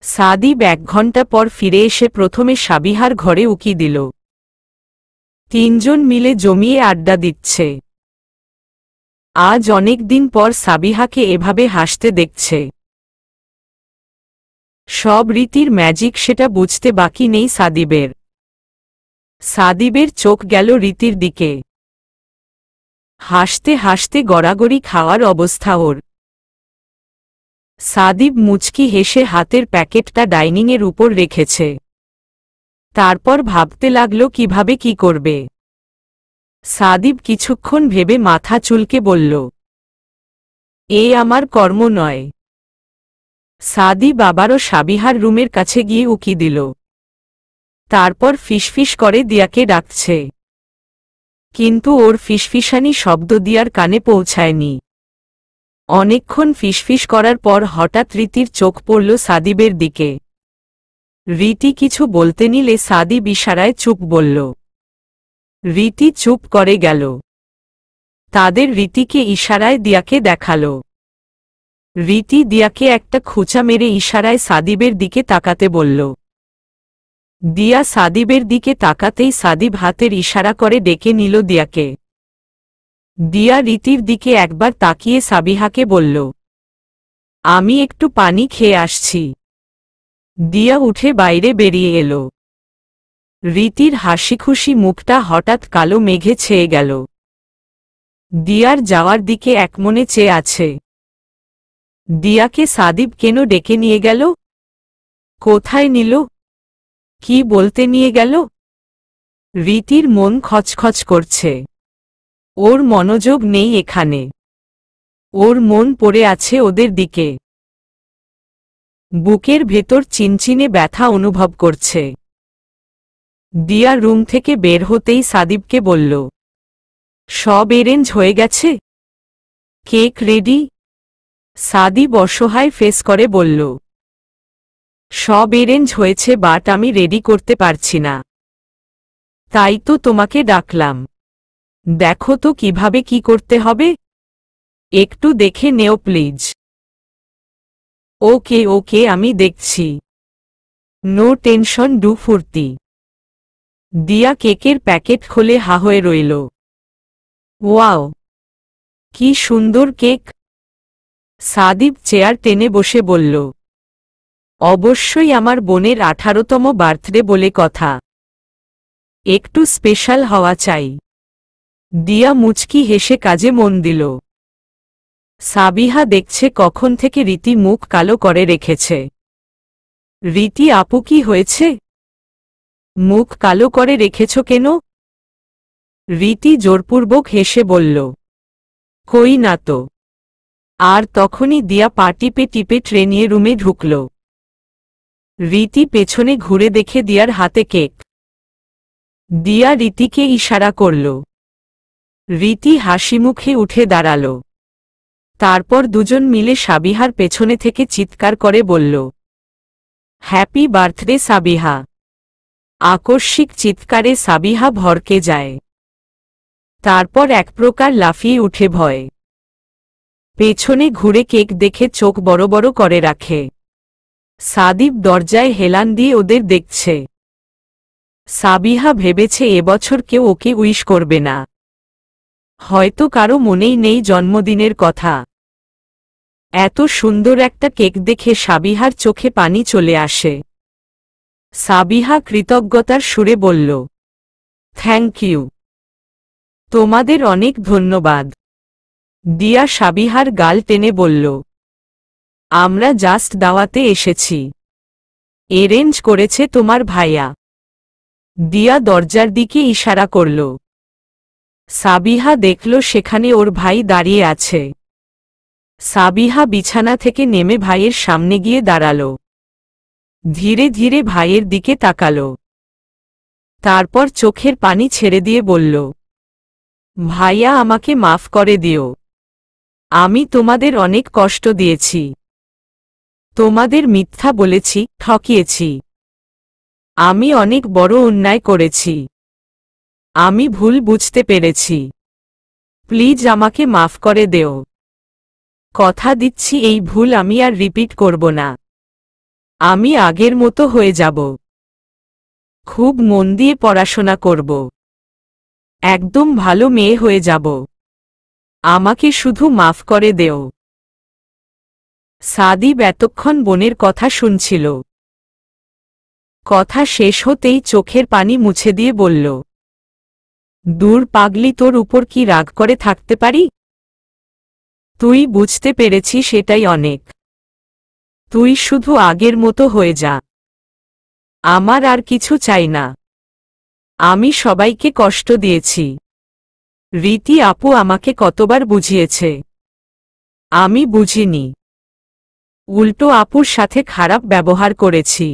সাদিব 1 ঘন্টা পর ফিরে এসে প্রথমে সাবিহার ঘরে উকি দিল। তিনজন মিলে জমিয়ে আড্ডা দিচ্ছে। আজ অনেক দিন পর সাবিহাকে এভাবে হাসতে দেখছে। সব রীতির ম্যাজিক সেটা বুঝতে বাকি নেই সাদিবের। সাদিবের চোখ গেল রীতির দিকে। হাসতে হাসতে গড়াগড়ি খাওয়ার অবস্থা ওর। সাদিব মুচকি হেসে হাতের প্যাকেটটা ডাইনিংয়ের উপর রেখেছে। তারপর ভাবতে লাগল কিভাবে কি করবে। সাদিব কিছুক্ষণ ভেবে মাথা চুলকে বলল, এ আমার কর্ম নয়। সাদিব আবারও সাবিহার রুমের কাছে গিয়ে উকি দিল। তারপর ফিসফিস করে দিয়াকে ডাকছে। কিন্তু ওর ফিসফিসানি শব্দ দিয়ার কানে পৌঁছায়নি। অনেকক্ষণ ফিসফিস করার পর হঠাৎ রীতির চোখ পড়ল সাদিবের দিকে। রীতি কিছু বলতে নিলে সাদিব ইশারায় চুপ বলল। রীতি চুপ করে গেল। তাদের রীতিকে ইশারায় দিয়াকে দেখাল। রীতি দিয়াকে একটা খুঁচা মেরে ইশারায় সাদিবের দিকে তাকাতে বলল। দিয়া সাদিবের দিকে তাকাতেই সাদিব হাতের ইশারা করে ডেকে নিল দিয়াকে। দিয়া রীতির দিকে একবার তাকিয়ে সাবিহাকে বলল, আমি একটু পানি খেয়ে আসছি। দিয়া উঠে বাইরে বেরিয়ে এল। রীতির হাসিখুশি মুখটা হঠাৎ কালো মেঘে ছেয়ে গেল। দিয়ার যাওয়ার দিকে একমনে চেয়ে আছে। দিয়াকে সাদিব কেন ডেকে নিয়ে গেল? কোথায় নিল? কি বলতে নিয়ে গেল? রীতির মন খচখচ করছে। ওর মনোযোগ নেই এখানে। ওর মন পড়ে আছে ওদের দিকে। বুকের ভেতর চিনচিনে ব্যথা অনুভব করছে। দিয়া রুম থেকে বের হতেই সাদিবকে বলল, সব এরেঞ্জ হয়ে গেছে? Cake ready? সাদিব অসহায় ফেস করে বলল, সব এরেঞ্জ হয়েছে বাট আমি রেডি করতে পারছি না। তাই তো তোমাকে ডাকলাম। দেখো তো কিভাবে কি করতে হবে। একটু দেখে নেও প্লিজ। ওকে ওকে আমি দেখছি। নো টেনশন ডু ফুর্তি। দিয়া কেকের প্যাকেট খুলে হা হয়ে রইল। ওয়াও, কি সুন্দর কেক। সাদিব চেয়ার টেনে বসে বলল, অবশ্যই আমার বোনের 18তম বার্থডে বলে কথা। একটু স্পেশাল হওয়া চাই। দিয়া মুচকি হেসে কাজে মন দিল। সাবিহা দেখছে কখন থেকে রীতি মুখ কালো করে রেখেছে। রীতি আপু কি হয়েছে? মুখ কালো করে রেখেছ কেন? রীতি জোরপূর্বক হেসে বলল, কই না তো। আর তখনই দিয়া পা টিপে টিপে ট্রেনিয়ে রুমে ঢুকল। রীতি পেছনে ঘুরে দেখে দিয়ার হাতে কেক। দিয়া রীতিকে ইশারা করল। রীতি হাসিমুখে উঠে দাঁড়াল। তারপর দুজন মিলে সাবিহার পেছনে থেকে চিৎকার করে বলল, হ্যাপি বার্থডে সাবিহা। আকস্মিক চিৎকারে সাবিহা ভরকে যায়। তারপর এক প্রকার লাফিয়ে উঠে ভয় পেছনে ঘুরে কেক দেখে চোখ বড় বড় করে রাখে। সাদিব দরজায় হেলান দিয়ে ওদের দেখছে। সাবিহা ভেবেছে এবছর কেউ ওকে উইশ করবে না। হয়তো কারো মনেই নেই জন্মদিনের কথা। এত সুন্দর একটা কেক দেখে সাবিহার চোখে পানি চলে আসে। সাবিহা কৃতজ্ঞতার সুরে বলল, থ্যাংক ইউ। তোমাদের অনেক ধন্যবাদ। দিয়া সাবিহার গাল টেনে বলল, আমরা জাস্ট দাওয়াতে এসেছি। এরেঞ্জ করেছে তোমার ভাইয়া। দিয়া দরজার দিকে ইশারা করল। সাবিহা দেখল সেখানে ওর ভাই দাঁড়িয়ে আছে। সাবিহা বিছানা থেকে নেমে ভাইয়ের সামনে গিয়ে দাঁড়াল। ধীরে ধীরে ভাইয়ের দিকে তাকাল। তারপর চোখের পানি ছেড়ে দিয়ে বলল, ভাইয়া আমাকে মাফ করে দিও। আমি তোমাদের অনেক কষ্ট দিয়েছি। তোমাদের মিথ্যা বলেছি, ঠকিয়েছি। আমি অনেক বড় অন্যায় করেছি। আমি ভুল বুঝতে পেরেছি। প্লিজ আমাকে মাফ করে দেও। কথা দিচ্ছি এই ভুল আমি আর রিপিট করব না। আমি আগের মতো হয়ে যাব। খুব মন দিয়ে পড়াশোনা করব। একদম ভালো মেয়ে হয়ে যাব। আমাকে শুধু মাফ করে দেও। সাদিব এতক্ষণ বোনের কথা শুনছিল। কথা শেষ হতেই চোখের পানি মুছে দিয়ে বলল, দূর পাগলি, তোর উপর কি রাগ করে থাকতে পারি? তুই বুঝতে পেরেছিস, সেটাই অনেক। তুই শুধু আগের মতো হয়ে যা। আমার আর কিছু চাই না। আমি সবাইকে কষ্ট দিয়েছি। রীতি আপু আমাকে কতবার বুঝিয়েছে। আমি বুঝিনি। উল্টো আপুর সাথে খারাপ ব্যবহার করেছি।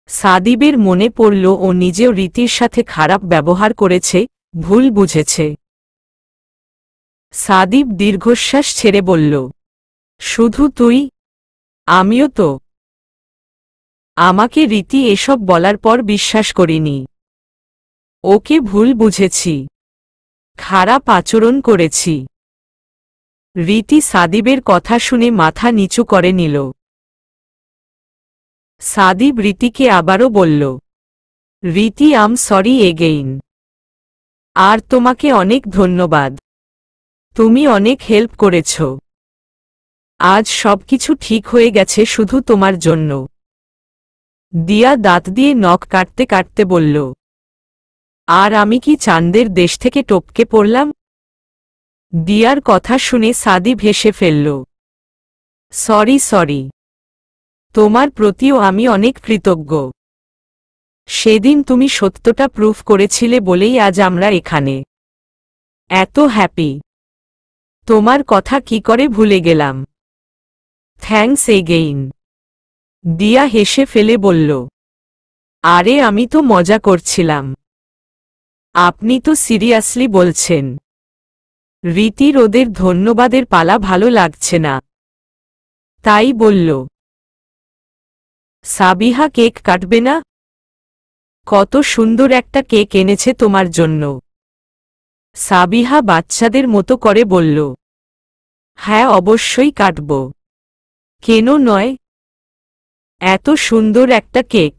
সাদিবের মনে পড়ল ও নিজেও রীতির সাথে খারাপ ব্যবহার করেছে, ভুল বুঝেছে। সাদিব দীর্ঘশ্বাস ছেড়ে বলল, শুধু তুই? আমিও তো। আমাকে রীতি এসব বলার পর বিশ্বাস করিনি। ওকে ভুল বুঝেছি। খারাপ আচরণ করেছি। রীতি সাদিবের কথা শুনে মাথা নিচু করে নিল। সাদিব রীতিকে আবারও বলল, রীতি, আম সরি এগেইন। আর তোমাকে অনেক ধন্যবাদ। তুমি অনেক হেল্প করেছ। আজ সবকিছু ঠিক হয়ে গেছে শুধু তোমার জন্য। দিয়া দাঁত দিয়ে নখ কাটতে কাটতে বলল, আর আমি কি চাঁদের দেশ থেকে টপকে পড়লাম? দিয়ার কথা শুনে সাদিব হেসে ফেলল। Sorry sorry. তোমার প্রতিও আমি অনেক কৃতজ্ঞ। সেদিন তুমি সত্যটা প্রুফ করেছিলে বলেই আজ আমরা এখানে এত হ্যাপি। তোমার কথা কি করে ভুলে গেলাম। Thanks again. দিয়া হেসে ফেলে বলল, আরে আমি তো মজা করছিলাম। আপনি তো সিরিয়াসলি বলছেন। রীতির ওদের ধন্যবাদের পালা ভালো লাগছে না, তাই বলল, সাবিহা কেক কাটবে না? কত সুন্দর একটা কেক এনেছে তোমার জন্য। সাবিহা বাচ্চাদের মতো করে বলল, হ্যাঁ অবশ্যই কাটব। কেন নয়? এত সুন্দর একটা কেক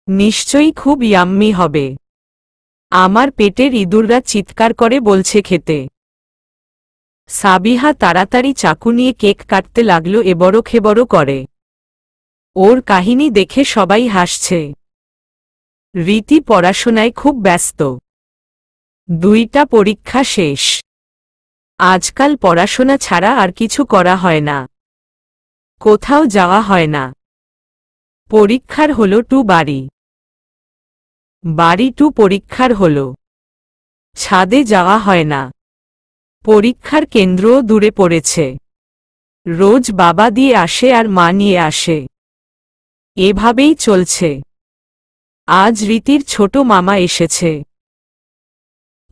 নিশ্চয়ই খুব ইয়াম্মি হবে। আমার পেটের ইঁদুররা চিৎকার করে বলছে খেতে। সাবিহা তাড়াতাড়ি চাকু নিয়ে কেক কাটতে লাগল এবড়ো খেবড়ো করে। ওর কাহিনী দেখে সবাই হাসছে। রীতি পড়াশোনায় খুব ব্যস্ত। 2টা পরীক্ষা শেষ। আজকাল পড়াশোনা ছাড়া আর কিছু করা হয় না। কোথাও যাওয়া হয় না। পরীক্ষার হলো 2 বাড়ি। বাড়ি 2 পরীক্ষার হলো। ছাদে যাওয়া হয় না। পরীক্ষার কেন্দ্রও দূরে পড়েছে। রোজ বাবা দিয়ে আসে আর মা নিয়ে আসে। এভাবেই চলছে। আজ রীতির ছোট মামা এসেছে।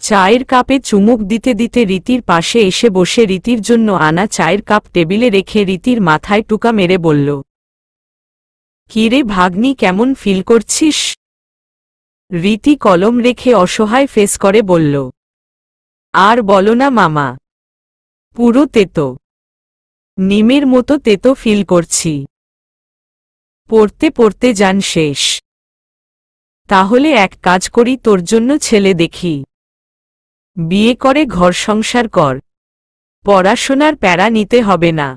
চায়ের কাপে চুমুক দিতে দিতে রীতির পাশে এসে বসে রীতির জন্য আনা চায়ের কাপ টেবিলে রেখে রীতির মাথায় টুকা মেরে বলল, কিরে ভাগ্নি, কেমন ফিল করছিস? রীতি কলম রেখে অসহায় ফেস করে বলল, আর বলো না মামা, পুরো তেতো। নিমের মতো তেতো ফিল করছি। পড়তে পড়তে যান শেষ। তাহলে এক কাজ করি, তোর জন্য ছেলে দেখি। বিয়ে করে ঘর সংসার কর। পড়াশোনার প্যারা নিতে হবে না।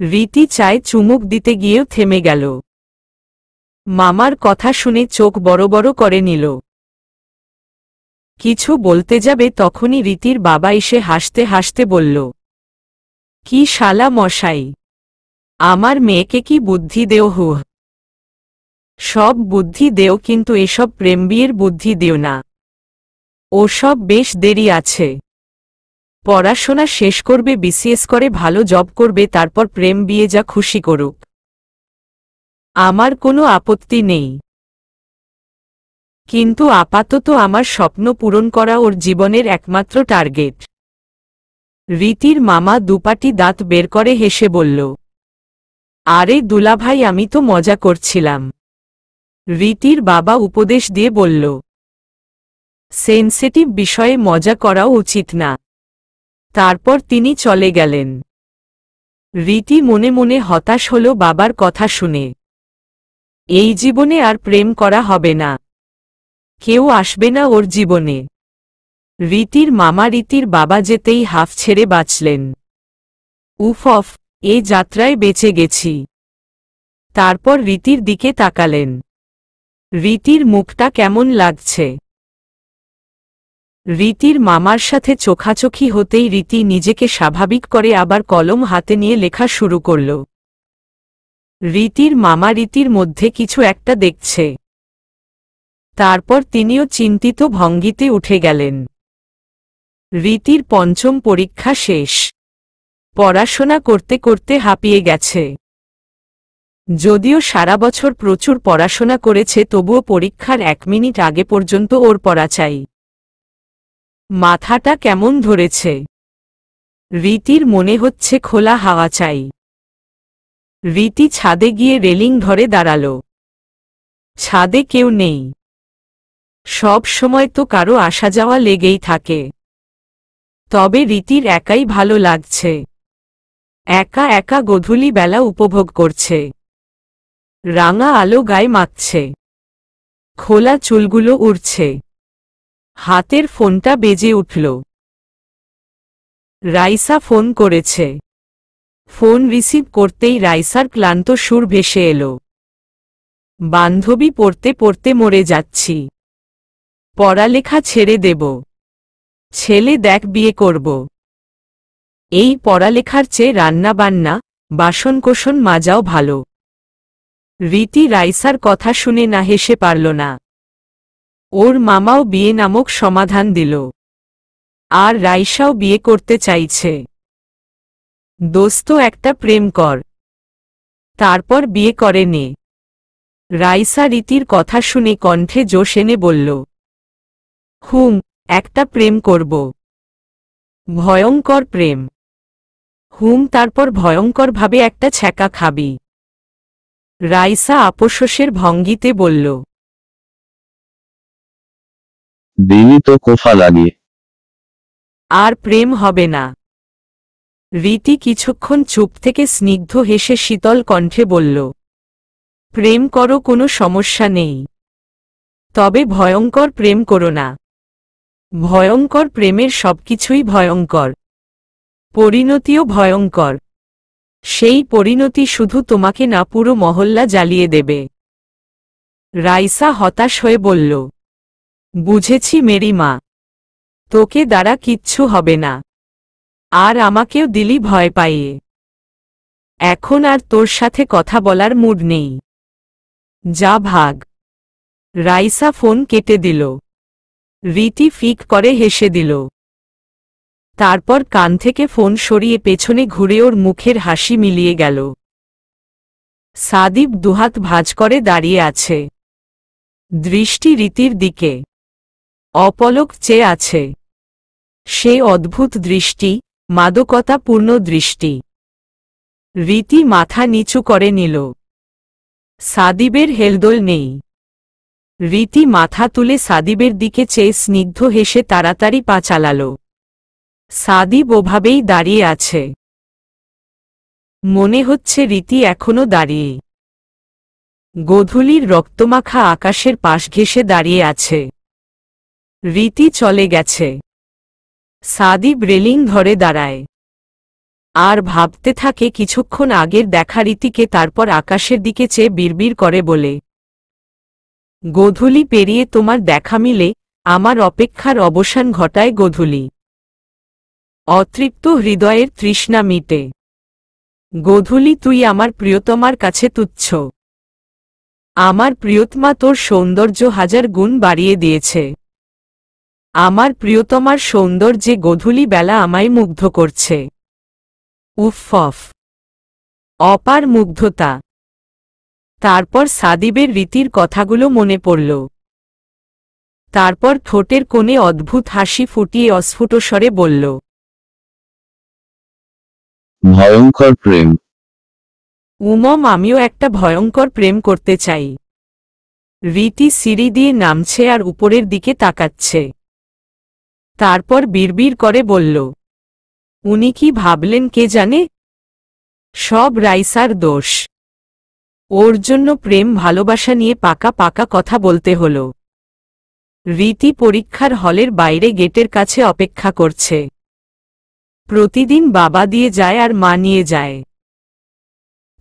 রীতি চায় চুমুক দিতে গিয়েও থেমে গেল। মামার কথা শুনে চোখ বড় বড় করে নিল। কিছু বলতে যাবে তখনই রীতির বাবা এসে হাসতে হাসতে বলল, কি শালা মশাই, আমার মেয়েকে কি বুদ্ধি দেও? হু, সব বুদ্ধি দেও, কিন্তু এসব প্রেম বিয়ের বুদ্ধি দিও না। ওসব বেশ দেরি আছে। পড়াশোনা শেষ করবে, বিসিএস করে ভালো জব করবে, তারপর প্রেম বিয়ে যা খুশি করুক। আমার কোনো আপত্তি নেই। কিন্তু আপাতত আমার স্বপ্ন পূরণ করা ওর জীবনের একমাত্র টার্গেট। রীতির মামা দুপাটি দাঁত বের করে হেসে বলল, আরে দুলাভাই, আমি তো মজা করছিলাম। রীতির বাবা উপদেশ দিয়ে বলল, সেনসিটিভ বিষয়ে মজা করাও উচিত না। তারপর তিনি চলে গেলেন। রীতি মনে মনে হতাশ হল বাবার কথা শুনে। এই জীবনে আর প্রেম করা হবে না, কেউ আসবে না ওর জীবনে। রীতির মামা রীতির বাবা যেতেই হাফ ছেড়ে বাঁচলেন। উফ, এ যাত্রায় বেঁচে গেছি। তারপর রীতির দিকে তাকালেন। রীতির মুখটা কেমন লাগছে। রীতির মামার সাথে চোখাচোখি হতেই রীতি নিজেকে স্বাভাবিক করে আবার কলম হাতে নিয়ে লেখা শুরু করল। রীতির মামা রীতির মধ্যে কিছু একটা দেখছে। তারপর তিনিও চিন্তিত ভঙ্গিতে উঠে গেলেন। রীতির পঞ্চম পরীক্ষা শেষ। পড়াশোনা করতে করতে হাঁপিয়ে গেছে। যদিও সারা বছর প্রচুর পড়াশোনা করেছে, তবুও পরীক্ষার 1 মিনিট আগে পর্যন্ত ওর পড়া চাই। মাথাটা কেমন ধরেছে। রীতির মনে হচ্ছে খোলা হাওয়া চাই। রীতি ছাদে গিয়ে রেলিং ধরে দাঁড়াল। ছাদে কেউ নেই। সব সময় তো কারো আসা যাওয়া লেগেই থাকে। তবে রীতির একাই ভালো লাগছে। একা একা গোধূলি বেলা উপভোগ করছে। রাঙা আলো গায়ে মাখছে। খোলা চুলগুলো উড়ছে। হাতের ফোনটা বেজে উঠল। রাইসা ফোন করেছে। ফোন রিসিভ করতেই রাইসার ক্লান্ত সুর ভেসে এলো। বান্ধবী, পড়তে পড়তে মরে যাচ্ছি। পড়ালেখা ছেড়ে দেব। ছেলে দেখ, বিয়ে করব। এই পড়ালেখার চেয়ে রান্নাবান্না, বাসনকোসন মাজাও ভালো। রীতি রাইসার কথা শুনে না হেসে পারল না। ওর মামাও বিয়ে নামক সমাধান দিল। আর রাইসাও বিয়ে করতে চাইছে। দোস্ত, একটা প্রেম কর, তারপর বিয়ে করে নে। রাইসা রীতির কথা শুনে কণ্ঠে জোশ এনে বলল, একটা প্রেম করব। ভয়ঙ্কর প্রেম। তারপর ভয়ঙ্করভাবে একটা ছ্যাঁকা খাবি। রাইসা আপোষের ভঙ্গিতে বলল, দিলি তো কোফা লাগে। আর প্রেম হবে না। রীতি কিছুক্ষণ চুপ থেকে স্নিগ্ধ হেসে শীতল কণ্ঠে বলল, প্রেম করো, কোনো সমস্যা নেই। তবে ভয়ঙ্কর প্রেম করো না। ভয়ঙ্কর প্রেমের সবকিছুই ভয়ঙ্কর। পরিণতিও ভয়ঙ্কর। সেই পরিণতি শুধু তোমাকে না, পুরো মহল্লা জ্বালিয়ে দেবে। রাইসা হতাশ হয়ে বলল, বুঝেছি মেরি মা, তোকে দ্বারা কিচ্ছু হবে না। আর আমাকেও দিলি ভয় পাইয়ে। এখন আর তোর সাথে কথা বলার মুড নেই। যা ভাগ। রাইসা ফোন কেটে দিল। রীতি ফিক করে হেসে দিল। তারপর কান থেকে ফোন সরিয়ে পেছনে ঘুরে ওর মুখের হাসি মিলিয়ে গেল। সাদিব দুহাত ভাঁজ করে দাঁড়িয়ে আছে। দৃষ্টি রীতির দিকে। অপলক চেয়ে আছে। সে অদ্ভুত দৃষ্টি, মাদকতাপূর্ণ দৃষ্টি। রীতি মাথা নিচু করে নিল। সাদিবের হেলদোল নেই। রীতি মাথা তুলে সাদিবের দিকে চেয়ে স্নিগ্ধ হেসে তাড়াতাড়ি পা চালাল। সাদিব ওভাবেই দাঁড়িয়ে আছে। মনে হচ্ছে রীতি এখনো দাঁড়িয়ে। গোধূলির রক্তমাখা আকাশের পাশ ঘেঁষে দাঁড়িয়ে আছে। রীতি চলে গেছে। সাদিব রেলিং ধরে দাঁড়ায়। আর ভাবতে থাকে কিছুক্ষণ আগের দেখা রীতিকে, তারপর আকাশের দিকে চেয়ে বিড়বিড় করে বলে, গোধূলি পেরিয়ে তোমার দেখা মিলে আমার অপেক্ষার অবসান ঘটায় গোধূলি। অতৃপ্ত হৃদয়ের তৃষ্ণা মিটে। গোধূলি, তুই আমার প্রিয়তমার কাছে তুচ্ছ। আমার প্রিয়তমা তোর সৌন্দর্য 1000 গুণ বাড়িয়ে দিয়েছে। আমার প্রিয়তমার সৌন্দর্যে গোধূলি বেলা আমায় মুগ্ধ করছে। উফ, অপার মুগ্ধতা। তারপর সাদিবের রীতির কথাগুলো মনে পড়ল। তারপর ঠোঁটের কোণে অদ্ভুত হাসি ফুটিয়ে অস্ফুট স্বরে বলল, ভয়ঙ্কর প্রেম। আমিও একটা ভয়ঙ্কর প্রেম করতে চাই। রীতি সিঁড়ি দিয়ে নামছে আর উপরের দিকে তাকাচ্ছে। তারপর বিড়বিড় করে বলল, উনি কি ভাবলেন কে জানে। সব রাইসার দোষ। ওর জন্য প্রেম ভালোবাসা নিয়ে পাকা পাকা কথা বলতে হলো। রীতি পরীক্ষার হলের বাইরে গেটের কাছে অপেক্ষা করছে। প্রতিদিন বাবা দিয়ে যায় আর মা নিয়ে যায়।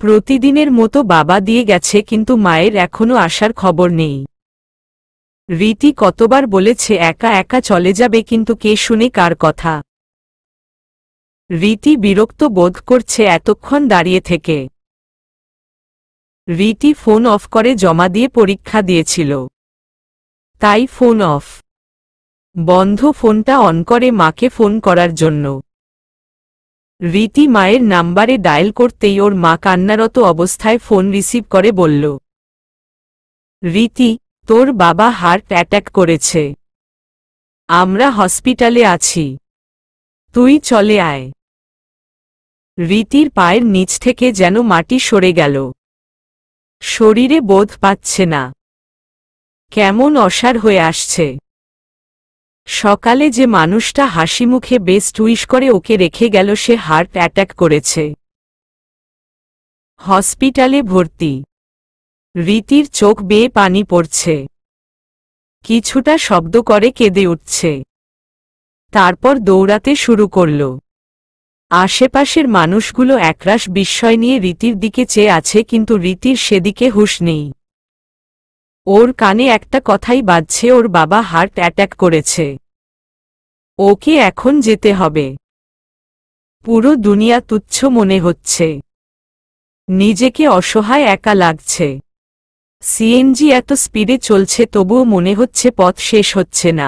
প্রতিদিনের মতো বাবা দিয়ে গেছে, কিন্তু মায়ের এখনো আসার খবর নেই। রীতি কতবার বলেছে একা একা চলে যাবে, কিন্তু কে শুনে কার কথা। রীতি বিরক্ত বোধ করছে এতক্ষণ দাঁড়িয়ে থেকে। রীতি ফোন অফ করে জমা দিয়ে পরীক্ষা দিয়েছিল, তাই ফোন অফ। বন্ধ ফোনটা অন করে মাকে ফোন করার জন্য। রীতি মায়ের নাম্বারে ডায়াল করতেই ওর মা কান্নারত অবস্থায় ফোন রিসিভ করে বলল, রীতি, তোর বাবা হার্ট অ্যাটাক করেছে। আমরা হসপিটালে আছি, তুই চলে আয়। রীতির পায়ের নিচ থেকে যেন মাটি সরে গেল। শরীরে বোধ পাচ্ছে না, কেমন অসাড় হয়ে আসছে। সকালে যে মানুষটা হাসিমুখে বেস্ট উইশ করে ওকে রেখে গেল, সে হার্ট অ্যাটাক করেছে। হসপিটালে ভর্তি। রীতির চোখ বেয়ে পানি পড়ছে। কিছুটা শব্দ করে কেঁদে উঠছে। তারপর দৌড়াতে শুরু করল। আশেপাশের মানুষগুলো একরাশ বিস্ময় নিয়ে রীতির দিকে চেয়ে আছে, কিন্তু রীতির সেদিকে হুঁশ নেই। ওর কানে একটা কথাই বাজছে, ওর বাবা হার্ট অ্যাটাক করেছে। ওকে এখন যেতে হবে। পুরো দুনিয়া তুচ্ছ মনে হচ্ছে। নিজেকে অসহায় একা লাগছে। সিএনজি এত স্পিডে চলছে, তবুও মনে হচ্ছে পথ শেষ হচ্ছে না।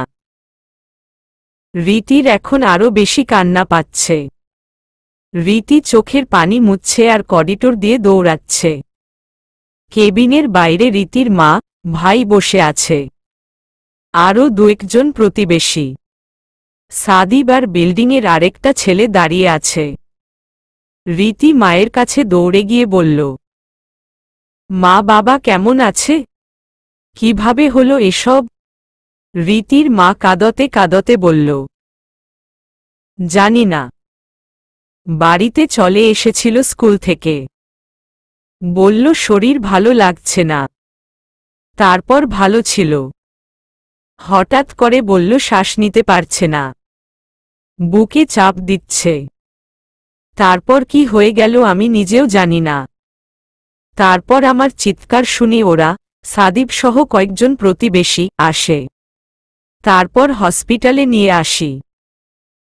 রীতির এখন আরও বেশি কান্না পাচ্ছে। রীতি চোখের পানি মুছছে আর করিডোর দিয়ে দৌড়াচ্ছে। কেবিনের বাইরে রীতির মা, ভাই বসে আছে। আরও দুয়েকজন প্রতিবেশী। সাদিব আর বিল্ডিংয়ের আরেকটা ছেলে দাঁড়িয়ে আছে। রীতি মায়ের কাছে দৌড়ে গিয়ে বলল, মা, বাবা কেমন আছে? কিভাবে হলো এসব? রীতির মা কাঁদতে কাঁদতে বলল, জানি না। বাড়িতে চলে এসেছিল স্কুল থেকে। বলল শরীর ভালো লাগছে না। তারপর ভালো ছিল। হঠাৎ করে বলল শ্বাস নিতে পারছে না, বুকে চাপ দিচ্ছে। তারপর কি হয়ে গেল আমি নিজেও জানি না। তারপর আমার চিৎকার শুনে ওরা, সাদিব সহ কয়েকজন প্রতিবেশী আসে। তারপর হসপিটালে নিয়ে আসি।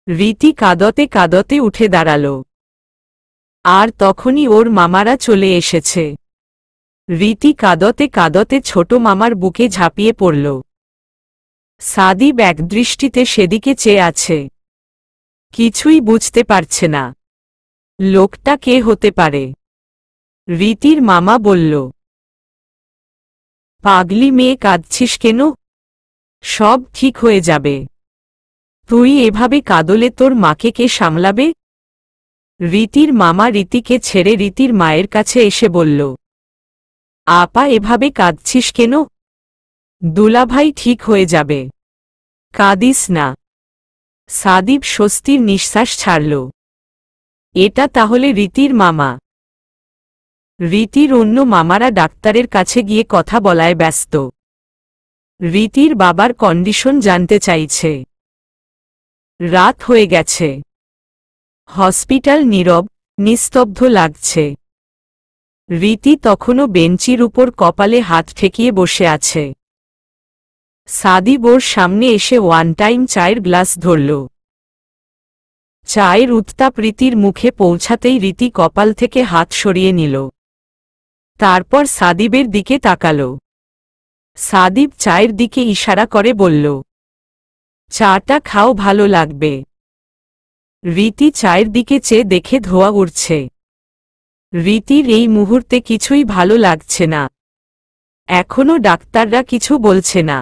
রীতি কাঁদতে কাঁদতে উঠে দাঁড়াল। আর তখনই ওর মামারা চলে এসেছে। রীতি কাঁদতে কাঁদতে ছোট মামার বুকে ঝাঁপিয়ে পড়ল। সাদিব একদৃষ্টিতে সেদিকে চেয়ে আছে। কিছুই বুঝতে পারছে না লোকটা কে হতে পারে। রীতির মামা বলল, পাগলি মেয়ে, কাঁদছিস কেন? সব ঠিক হয়ে যাবে। তুই এভাবে কাঁদলে তোর মাকে কে সামলাবে? রীতির মামা রীতিকে ছেড়ে রীতির মায়ের কাছে এসে বলল, আপা, এভাবে কাঁদছিস কেন? দুলাভাই ঠিক হয়ে যাবে, কাঁদিস না। সাদিব স্বস্তির নিঃশ্বাস ছাড়ল। এটা তাহলে রীতির মামা। রীতির অন্য মামারা ডাক্তারের কাছে গিয়ে কথা বলায় ব্যস্ত। রীতির বাবার কন্ডিশন জানতে চাইছে। রাত হয়ে গেছে। হসপিটাল নীরব, নিস্তব্ধ লাগছে। রীতি তখনও বেঞ্চির উপর কপালে হাত ঠেকিয়ে বসে আছে। সাদিব ওর সামনে এসে ওয়ান টাইম চায়ের গ্লাস ধরল। চায়ের উত্তাপ রীতির মুখে পৌঁছাতেই রীতি কপাল থেকে হাত সরিয়ে নিল। তারপর সাদিবের দিকে তাকাল। সাদিব চায়ের দিকে ইশারা করে বলল, চাটা খাও, ভালো লাগবে। রীতি চায়ের দিকে চেয়ে দেখে ধোঁয়া উঠছে। রীতির এই মুহূর্তে কিছুই ভালো লাগছে না। এখনো ডাক্তাররা কিছু বলছে না।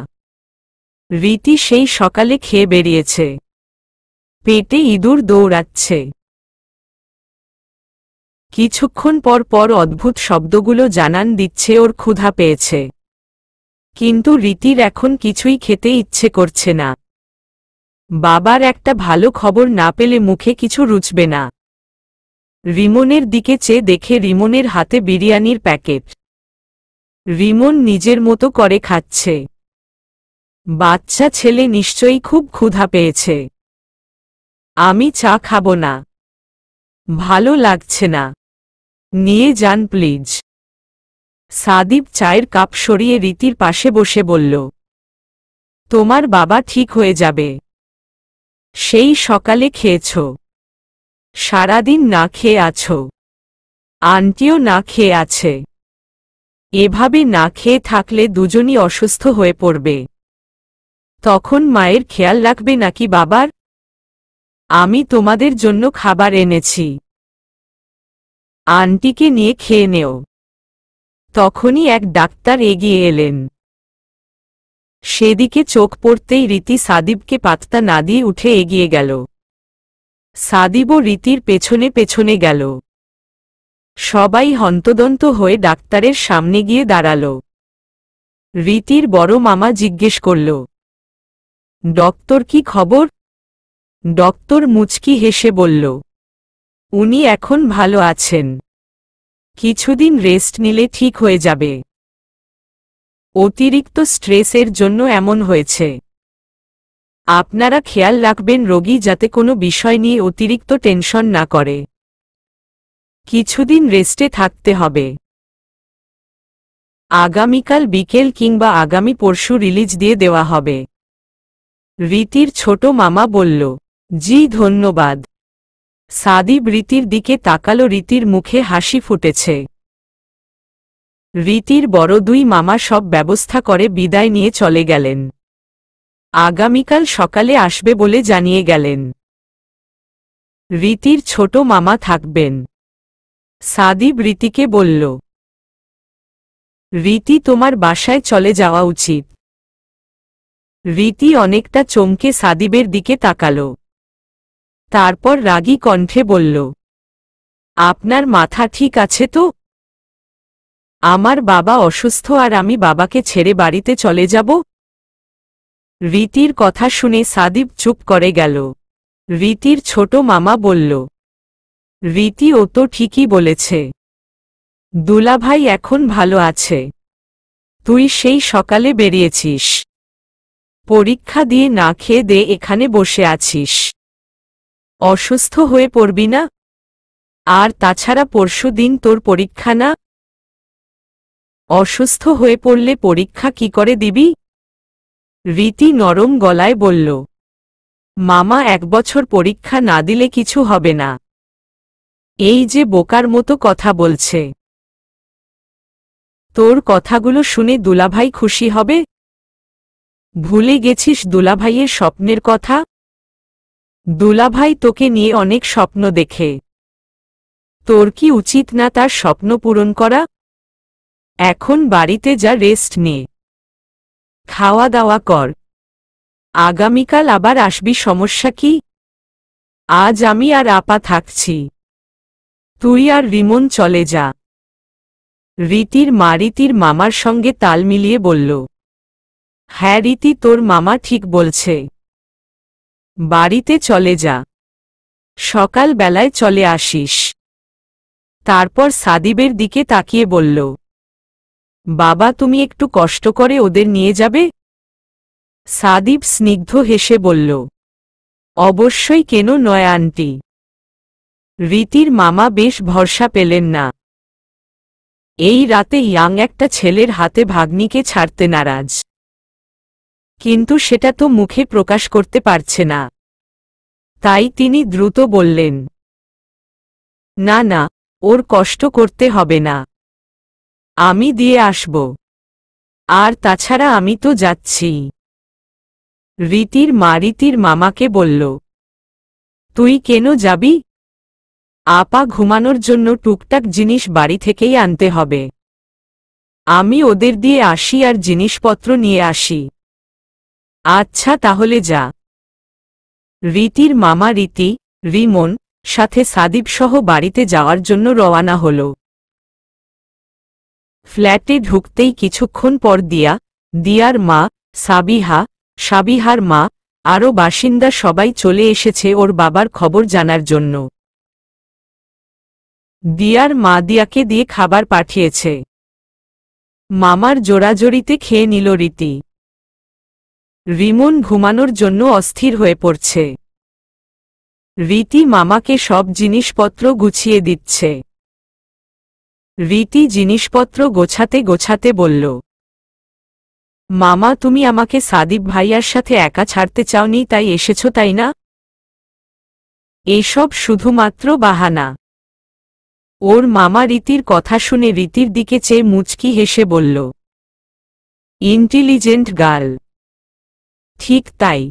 রীতি সেই সকালে খেয়ে বেরিয়েছে। পেটে ইঁদুর দৌড়াচ্ছে। কিছুক্ষণ পর পর অদ্ভুত শব্দগুলো জানান দিচ্ছে ওর ক্ষুধা পেয়েছে। কিন্তু রীতির এখন কিছুই খেতে ইচ্ছে করছে না। বাবার একটা ভালো খবর না পেলে মুখে কিছু রুচবে না। রিমনের দিকে চেয়ে দেখে রিমনের হাতে বিরিয়ানির প্যাকেট। রিমন নিজের মতো করে খাচ্ছে। বাচ্চা ছেলে নিশ্চয়ই খুব ক্ষুধা পেয়েছে। আমি চা খাবো না, ভালো লাগছে না, নিয়ে যান প্লিজ। সাদিব চায়ের কাপ সরিয়ে রীতির পাশে বসে বলল, তোমার বাবা ঠিক হয়ে যাবে। সেই সকালে খেয়েছ, সারাদিন না খেয়ে আছো, আন্টিও না খেয়ে আছে। এভাবে না খেয়ে থাকলে দুজনই অসুস্থ হয়ে পড়বে। তখন মায়ের খেয়াল রাখবে নাকি বাবার? আমি তোমাদের জন্য খাবার এনেছি, আন্টিকে নিয়ে খেয়ে নেও। তখনই এক ডাক্তার এগিয়ে এলেন। সেদিকে চোখ পড়তেই রীতি সাদিবকে পাত্তা না দিয়ে উঠে এগিয়ে গেল। সাদিবও রীতির পেছনে পেছনে গেল। সবাই হন্তদন্ত হয়ে ডাক্তারের সামনে গিয়ে দাঁড়াল। রীতির বড় মামা জিজ্ঞেস করল, ডক্টর কি খবর? ডক্টর মুচকি হেসে বলল, উনি এখন ভালো আছেন, কিছুদিন রেস্ট নিলে ঠিক হয়ে যাবে। অতিরিক্ত স্ট্রেসের জন্য এমন হয়েছে। আপনারা খেয়াল রাখবেন রোগী যাতে কোনো বিষয় নিয়ে অতিরিক্ত টেনশন না করে। কিছুদিন রেস্টে থাকতে হবে। আগামীকাল বিকেল কিংবা আগামী পরশু রিলিজ দিয়ে দেওয়া হবে। রীতির ছোট মামা বলল, জি ধন্যবাদ। সাদিব রীতির দিকে তাকালো। রীতির মুখে হাসি ফুটেছে। রীতির বড় দুই মামা সব ব্যবস্থা করে বিদায় নিয়ে চলে গেলেন। আগামীকাল সকালে আসবে বলে জানিয়ে গেলেন। রীতির ছোট মামা থাকবেন। সাদিব রীতিকে বলল, রীতি তোমার বাসায় চলে যাওয়া উচিত। রীতি অনেকটা চমকে সাদিবের দিকে তাকাল। তারপর রাগী কণ্ঠে বলল, আপনার মাথা ঠিক আছে তো? আমার বাবা অসুস্থ আর আমি বাবাকে ছেড়ে বাড়িতে চলে যাব? রীতির কথা শুনে সাদিব চুপ করে গেল। রীতির ছোট মামা বলল, রীতি ও তো ঠিকই বলেছে। দুলাভাই এখন ভালো আছে। তুই সেই সকালে বেরিয়েছিস, পরীক্ষা দিয়ে না খেয়ে দে এখানে বসে আছিস। অসুস্থ হয়ে পড়বি না? আর তাছাড়া পরশু দিন তোর পরীক্ষা না? অসুস্থ হয়ে পড়লে পরীক্ষা কি করে দিবি? রীতি নরম গলায় বলল, মামা 1 বছর পরীক্ষা না দিলে কিছু হবে না। এই যে বোকার মতো কথা বলছে। তোর কথাগুলো শুনে দুলাভাই খুশি হবে? ভুলে গেছিস দুলাভাইয়ের স্বপ্নের কথা? দুলাভাই তোকে নিয়ে অনেক স্বপ্ন দেখে। তোর কি উচিত না তার স্বপ্ন পূরণ করা? এখন বাড়িতে যা, রেস্ট নে, খাওয়া দাওয়া কর। আগামীকাল আবার আসবি, সমস্যা কি? আজ আমি আর আপা থাকছি, তুই আর রিমন চলে যা। রীতির মা রীতির মামার সঙ্গে তাল মিলিয়ে বলল, হ্যাঁ রীতি, তোর মামা ঠিক বলছে। বাড়িতে চলে যা, সকাল বেলায় চলে আসিস। তারপর সাদিবের দিকে তাকিয়ে বলল, বাবা তুমি একটু কষ্ট করে ওদের নিয়ে যাবে? সাদিব স্নিগ্ধ হেসে বলল, অবশ্যই, কেন নয় আন্টি। রীতির মামা বেশ ভরসা পেলেন না। এই রাতে ইয়াং একটা ছেলের হাতে ভাগ্নিকে ছাড়তে নারাজ, কিন্তু সেটা তো মুখে প্রকাশ করতে পারছে না। তাই তিনি দ্রুত বললেন, না না, ওর কষ্ট করতে হবে না, আমি দিয়ে আসব। আর তাছাড়া আমি তো যাচ্ছি। রীতির মা রীতির মামাকে বলল, তুই কেন যাবি? আপা ঘুমানোর জন্য টুকটাক জিনিস বাড়ি থেকেই আনতে হবে। আমি ওদের দিয়ে আসি আর জিনিসপত্র নিয়ে আসি। আচ্ছা তাহলে যা। রীতির মামা রীতি, রিমন সাথে সাদিব সহ বাড়িতে যাওয়ার জন্য রওয়ানা হল। ফ্ল্যাটে ঢুকতেই কিছুক্ষণ পর দিয়ার মা, সাবিহার মা, আরও বাসিন্দা সবাই চলে এসেছে ওর বাবার খবর জানার জন্য। দিয়ার মা দিয়াকে দিয়ে খাবার পাঠিয়েছে। মামার জোড়াজড়িতে খেয়ে নিল রীতি। রিমন ঘুমানোর জন্য অস্থির হয়ে পড়ছে। রীতি মামাকে সব জিনিসপত্র গুছিয়ে দিচ্ছে। রীতি জিনিসপত্র গোছাতে গোছাতে বলল, মামা তুমি আমাকে সাদিব ভাইয়ার সাথে একা ছাড়তে চাওনি, তাই এসেছ তাই না? এসব শুধুমাত্র বাহানা। ওর মামা রীতির কথা শুনে রীতির দিকে চেয়ে মুচকি হেসে বলল, ইন্টেলিজেন্ট গার্ল। ঠিক তাই।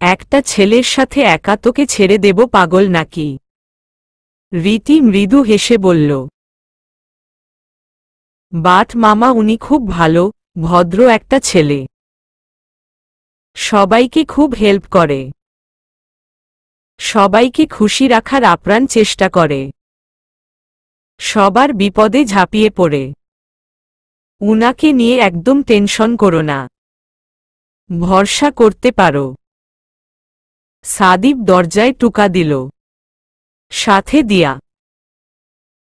একটা ছেলের সাথে একা তোকে ছেড়ে দেব পাগল নাকি? রীতি মৃদু হেসে বলল, বাট মামা উনি খুব ভালো, ভদ্র একটা ছেলে। সবাইকে খুব হেল্প করে। সবাইকে খুশি রাখার আপ্রাণ চেষ্টা করে। সবার বিপদে ঝাঁপিয়ে পড়ে। উনাকে নিয়ে একদম টেনশন করো না। ভরসা করতে পারো। সাদিব দরজায় টুকা দিল। সাথে দিয়া।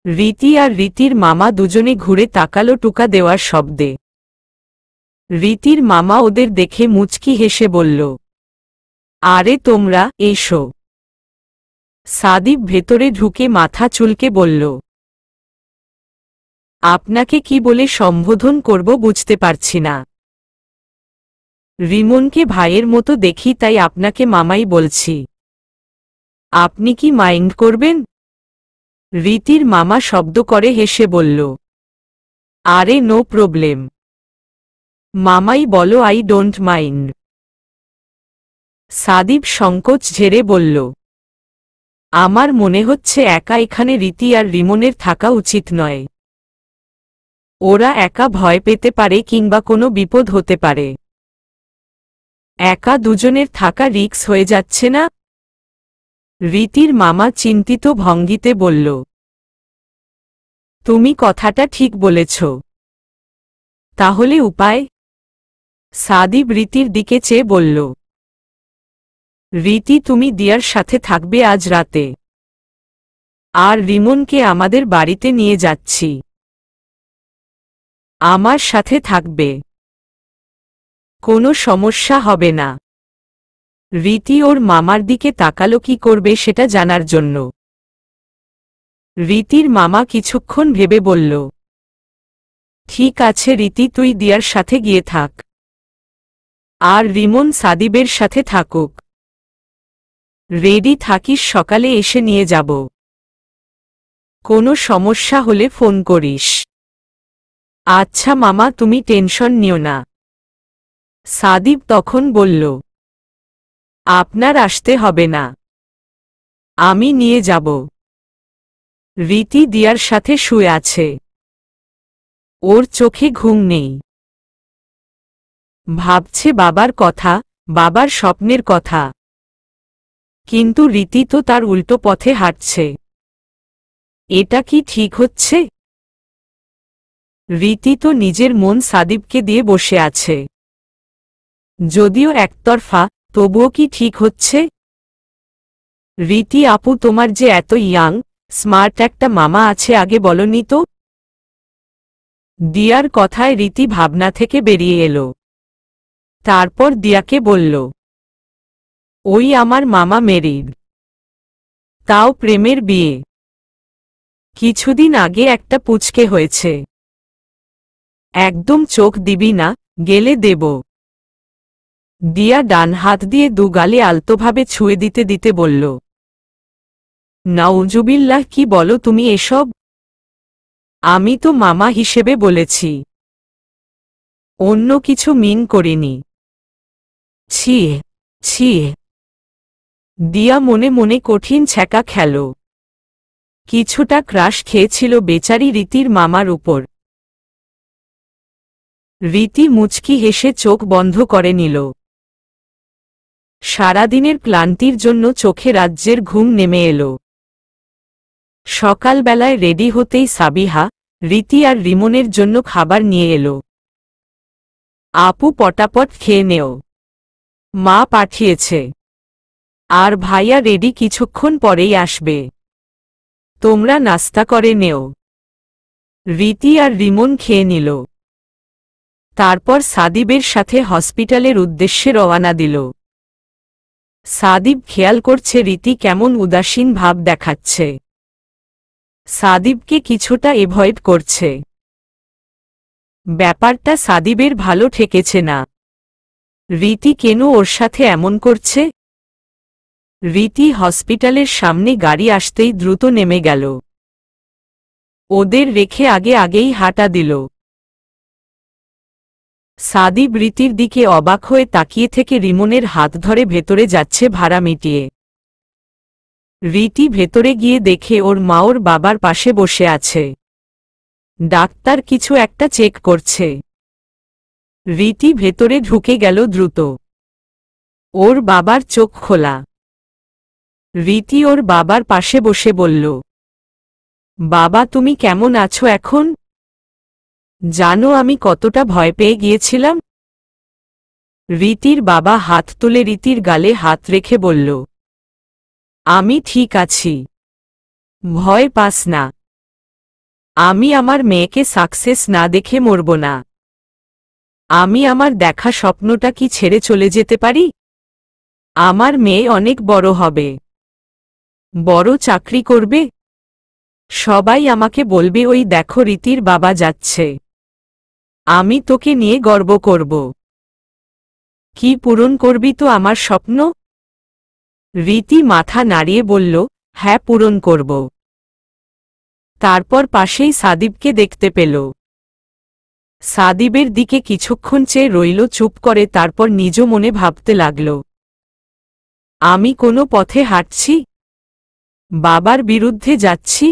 রীতি আর রীতির মামা দুজনে ঘুরে তাকালো টুকা দেওয়ার শব্দে। রীতির মামা ওদের দেখে মুচকি হেসে বলল, আরে তোমরা এসো। সাদিব ভেতরে ঢুকে মাথা চুলকে বলল, আপনাকে কি বলে সম্বোধন করব বুঝতে পারছি না। রিমনকে ভাইয়ের মতো দেখি, তাই আপনাকে মামাই বলছি। আপনি কি মাইন্ড করবেন? রীতির মামা শব্দ করে হেসে বলল, আরে নো প্রবলেম। মামাই বলো, আই ডোন্ট মাইন্ড। সাদিব সংকোচ ঝেড়ে বলল, আমার মনে হচ্ছে একা এখানে রীতি আর রিমনের থাকা উচিত নয়। ওরা একা ভয় পেতে পারে কিংবা কোনো বিপদ হতে পারে। একা দুজনের থাকা রিস্ক হয়ে যাচ্ছে না? রীতির মামা চিন্তিত ভঙ্গিতে বলল, তুমি কথাটা ঠিক বলেছ। তাহলে উপায়? সাদিব রীতির দিকে চেয়ে বলল, রীতি তুমি দিয়ার সাথে থাকবে আজ রাতে। আর রিমনকে আমাদের বাড়িতে নিয়ে যাচ্ছি। আমার সাথে থাকবে। কোনো সমস্যা হবে না। রীতি ওর মামার দিকে তাকালো কি করবে সেটা জানার জন্য। রীতির মামা কিছুক্ষণ ভেবে বলল, ঠিক আছে রীতি, তুই দিয়ার সাথে গিয়ে থাক। আর রিমন সাদিবের সাথে থাকুক। রেডি থাকিস, সকালে এসে নিয়ে যাব। কোনো সমস্যা হলে ফোন করিস। আচ্ছা মামা, তুমি টেনশন নিও না। সাদিব তখন বলল, আপনার আসতে হবে না। আমি নিয়ে যাব। রীতি দিয়ার সাথে শুয়ে আছে। ওর চোখে ঘুম নেই। ভাবছে বাবার কথা, বাবার স্বপ্নের কথা। কিন্তু রীতি তো তার উল্টো পথে হাঁটছে। এটা কি ঠিক হচ্ছে? রীতি তো নিজের মন সাদিবকে দিয়ে বসে আছে। যদিও একতরফা, তবুও কি ঠিক হচ্ছে? রীতি আপু, তোমার যে এত ইয়াং স্মার্ট একটা মামা আছে, আগে বলনি তো। দিয়ার কথায় রীতি ভাবনা থেকে বেরিয়ে এলো। তারপর দিয়াকে বলল, ওই আমার মামা মেরিড। তাও প্রেমের বিয়ে। কিছুদিন আগে একটা পুচকে হয়েছে। একদম চোখ দিবি না, গেলে দেব। দিয়া ডান হাত দিয়ে দুগালে আলতোভাবে ছুঁয়ে দিতে দিতে বলল, নাউজুবিল্লাহ, কি বলো তুমি এসব? আমি তো মামা হিসেবে বলেছি, অন্য কিছু মিন করিনি। ছি ছি। দিয়া মনে মনে কঠিন ছ্যাঁকা খেল। কিছুটা ক্রাশ খেয়েছিল বেচারি রীতির মামার উপর। রীতি মুচকি হেসে চোখ বন্ধ করে নিল। সারাদিনের ক্লান্তির জন্য চোখে রাজ্যের ঘুম নেমে এলো। সকালবেলায় রেডি হতেই সাবিহা, রীতি আর রিমনের জন্য খাবার নিয়ে এলো। আপু পটাপট খেয়ে নেও, মা পাঠিয়েছে। আর ভাইয়া রেডি, কিছুক্ষণ পরেই আসবে। তোমরা নাস্তা করে নেও। রীতি আর রিমন খেয়ে নিল। তারপর সাদিবের সাথে হসপিটালের উদ্দেশ্যে রওনা দিল। সাদিব খেয়াল করছে রীতি কেমন উদাসীন ভাব দেখাচ্ছে। সাদিবকে কিছুটা এভয়েড করছে। ব্যাপারটা সাদিবের ভালো ঠেকেছে না। রীতি কেন ওর সাথে এমন করছে? রীতি হসপিটালের সামনে গাড়ি আসতেই দ্রুত নেমে গেল। ওদের রেখে আগেই হাঁটা দিল। সাদিব রীতির দিকে অবাক হয়ে তাকিয়ে থেকে রিমনের হাত ধরে ভেতরে যাচ্ছে ভাড়া মিটিয়ে। রীতি ভেতরে গিয়ে দেখে ওর মা ওর বাবার পাশে বসে আছে। ডাক্তার কিছু একটা চেক করছে। রীতি ভেতরে ঢুকে গেল দ্রুত। ওর বাবার চোখ খোলা। রীতি ওর বাবার পাশে বসে বলল, বাবা তুমি কেমন আছো এখন? জানো আমি কতটা ভয় পেয়ে গিয়েছিলাম? রীতির বাবা হাত তুলে রীতির গালে হাত রেখে বলল, আমি ঠিক আছি, ভয় পাস না। আমি আমার মেয়েকে সাকসেস না দেখে মরব না। আমি আমার দেখা স্বপ্নটা কি ছেড়ে চলে যেতে পারি? আমার মেয়ে অনেক বড় হবে, বড় চাকরি করবে। সবাই আমাকে বলবে ওই দেখো রীতির বাবা যাচ্ছে। আমি তোকে নিয়ে গর্ব করব। কি পূরণ করবি তো আমার স্বপ্ন? রীতি মাথা নাড়িয়ে বলল, হ্যাঁ পূরণ করব। তারপর পাশেই সাদিবকে দেখতে পেল। সাদিবের দিকে কিছুক্ষণ চেয়ে রইল চুপ করে, তারপর নিজ মনে ভাবতে লাগল, আমি কোনো পথে হাঁটছি? বাবার বিরুদ্ধে যাচ্ছি?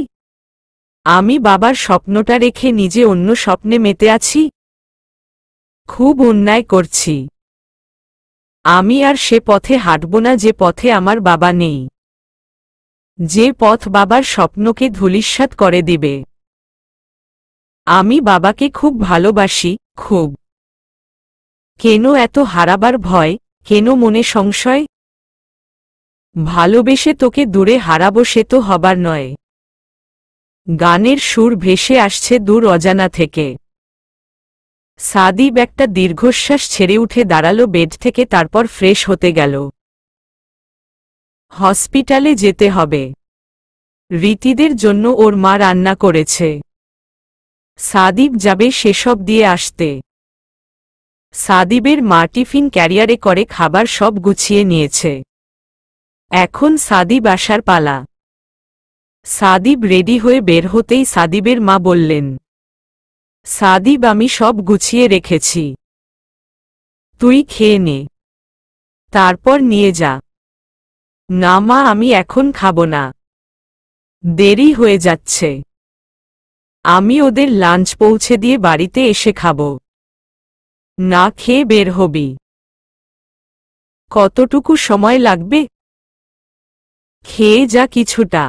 আমি বাবার স্বপ্নটা রেখে নিজে অন্য স্বপ্নে মেতে আছি। খুব অন্যায় করছি। আমি আর সে পথে হাঁটব না যে পথে আমার বাবা নেই, যে পথ বাবার স্বপ্নকে ধূলিসাৎ করে দিবে। আমি বাবাকে খুব ভালোবাসি, খুব। কেন এত হারাবার ভয়, কেন মনে সংশয়? ভালোবেসে তোকে দূরে হারাবো সে তো হবার নয়। গানের সুর ভেসে আসছে দূর অজানা থেকে। সাদিব একটা দীর্ঘশ্বাস ছেড়ে উঠে দাঁড়ালো বেড থেকে, তারপর ফ্রেশ হতে গেল। হসপিটালে যেতে হবে। রীতিদের জন্য ওর মা রান্না করেছে। সাদিব যাবে সেসব দিয়ে আসতে। সাদিবের মা টিফিন ক্যারিয়ারে করে খাবার সব গুছিয়ে নিয়েছে। এখন সাদিব আসার পালা। সাদিব রেডি হয়ে বের হতেই সাদিবের মা বললেন, সাদিব আমি সব গুছিয়ে রেখেছি, তুই খেয়ে নে, তারপর নিয়ে যা। না মা আমি এখন খাবো না, দেরি হয়ে যাচ্ছে। আমি ওদের লাঞ্চ পৌঁছে দিয়ে বাড়িতে এসে খাবো। না খেয়ে বের হবি? কতটুকু সময় লাগবে? খেয়ে যা কিছুটা।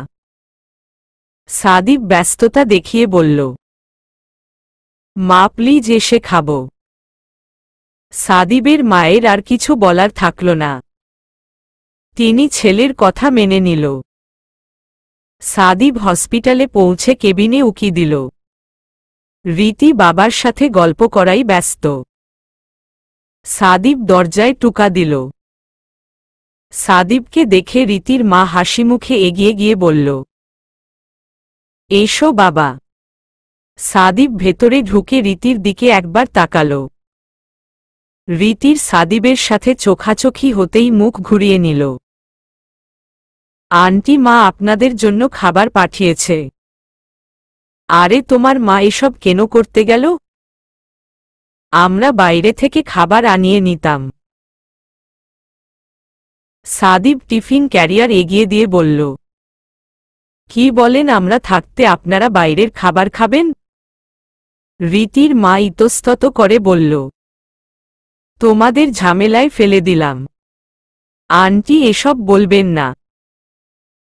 সাদিব ব্যস্ততা দেখিয়ে বলল, মা প্লিজ এসে খাবো। সাদিবের মায়ের আর কিছু বলার থাকল না। তিনি ছেলের কথা মেনে নিল। সাদিব হসপিটালে পৌঁছে কেবিনে উকি দিল। রীতি বাবার সাথে গল্প করাই ব্যস্ত। সাদিব দরজায় টুকা দিল। সাদিবকে দেখে রীতির মা হাসিমুখে এগিয়ে গিয়ে বলল, এসো বাবা। সাদিব ভেতরে ঢুকে রীতির দিকে একবার তাকাল। রীতির সাদিবের সাথে চোখাচোখি হতেই মুখ ঘুরিয়ে নিল। আন্টি মা আপনাদের জন্য খাবার পাঠিয়েছে। আরে তোমার মা এসব কেন করতে গেল? আমরা বাইরে থেকে খাবার আনিয়ে নিতাম। সাদিব টিফিন ক্যারিয়ার এগিয়ে দিয়ে বলল, কি বলেন আমরা থাকতে আপনারা বাইরের খাবার খাবেন? রীতির মা ইতস্তত করে বলল, তোমাদের ঝামেলায় ফেলে দিলাম। আন্টি এসব বলবেন না।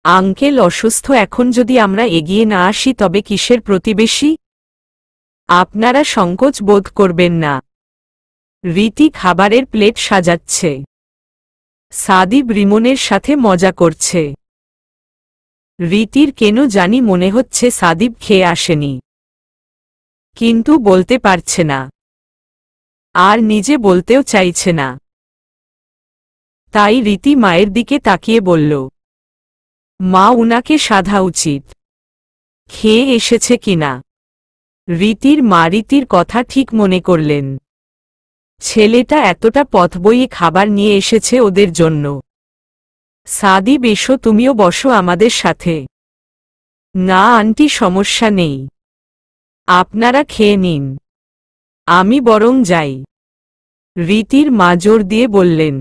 আঙ্কেল অসুস্থ, এখন যদি আমরা এগিয়ে না আসি তবে কিসের প্রতিবেশী? আপনারা সংকোচ বোধ করবেন না। রীতি খাবারের প্লেট সাজাচ্ছে। সাদিব রিমনের সাথে মজা করছে। রীতির কেন জানি মনে হচ্ছে সাদিব খেয়ে আসেনি, কিন্তু বলতে পারছে না, আর নিজে বলতেও চাইছে না। তাই রীতি মায়ের দিকে তাকিয়ে বলল, মা, উনাকে সাধা উচিত, খেয়ে এসেছে কিনা। রীতির মা রীতির কথা ঠিক মনে করলেন, ছেলেটা এতটা পথ বইয়ে খাবার নিয়ে এসেছে ওদের জন্য। সাদিব, এসো, তুমিও বসো আমাদের সাথে। না আন্টি, সমস্যা নেই, আপনারা খেয়ে নিন, আমি বরং যাই। রীতির মা জোর দিয়ে বললেন,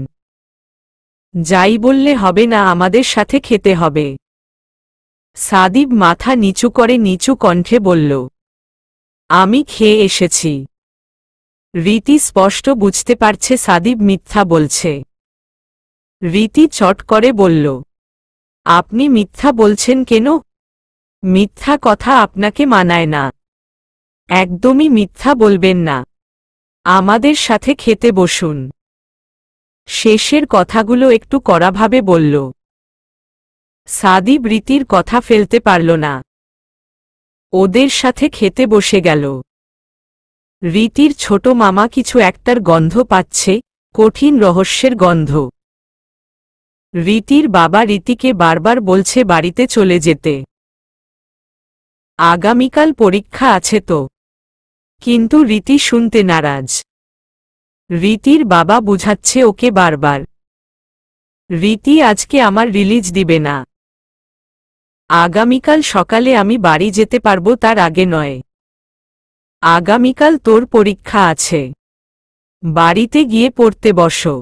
যাই বললে হবে না, আমাদের সাথে খেতে হবে। সাদিব মাথা নিচু করে নিচু কণ্ঠে বলল, আমি খেয়ে এসেছি। রীতি স্পষ্ট বুঝতে পারছে সাদিব মিথ্যা বলছে। রীতি চট করে বলল, আপনি মিথ্যা বলছেন কেন? মিথ্যা কথা আপনাকে মানায় না, একদমই মিথ্যা বলবেন না, আমাদের সাথে খেতে বসুন। শেষের কথাগুলো একটু কড়াভাবে বলল। সাদিব রীতির কথা ফেলতে পারল না, ওদের সাথে খেতে বসে গেল। রীতির ছোট মামা কিছু একটার গন্ধ পাচ্ছে, কঠিন রহস্যের গন্ধ। রীতির বাবা রীতিকে বারবার বলছে বাড়িতে চলে যেতে, আগামীকাল পরীক্ষা আছে তো। কিন্তু রীতি শুনতে নারাজ। রীতির বাবা বুঝাচ্ছে ওকে বারবার, রীতি আজকে আমার রিলিজ দিবে না, আগামীকাল সকালে আমি বাড়ি যেতে পারবো, তার আগে নয়। আগামীকাল তোর পরীক্ষা আছে, বাড়িতে গিয়ে পড়তে বসো,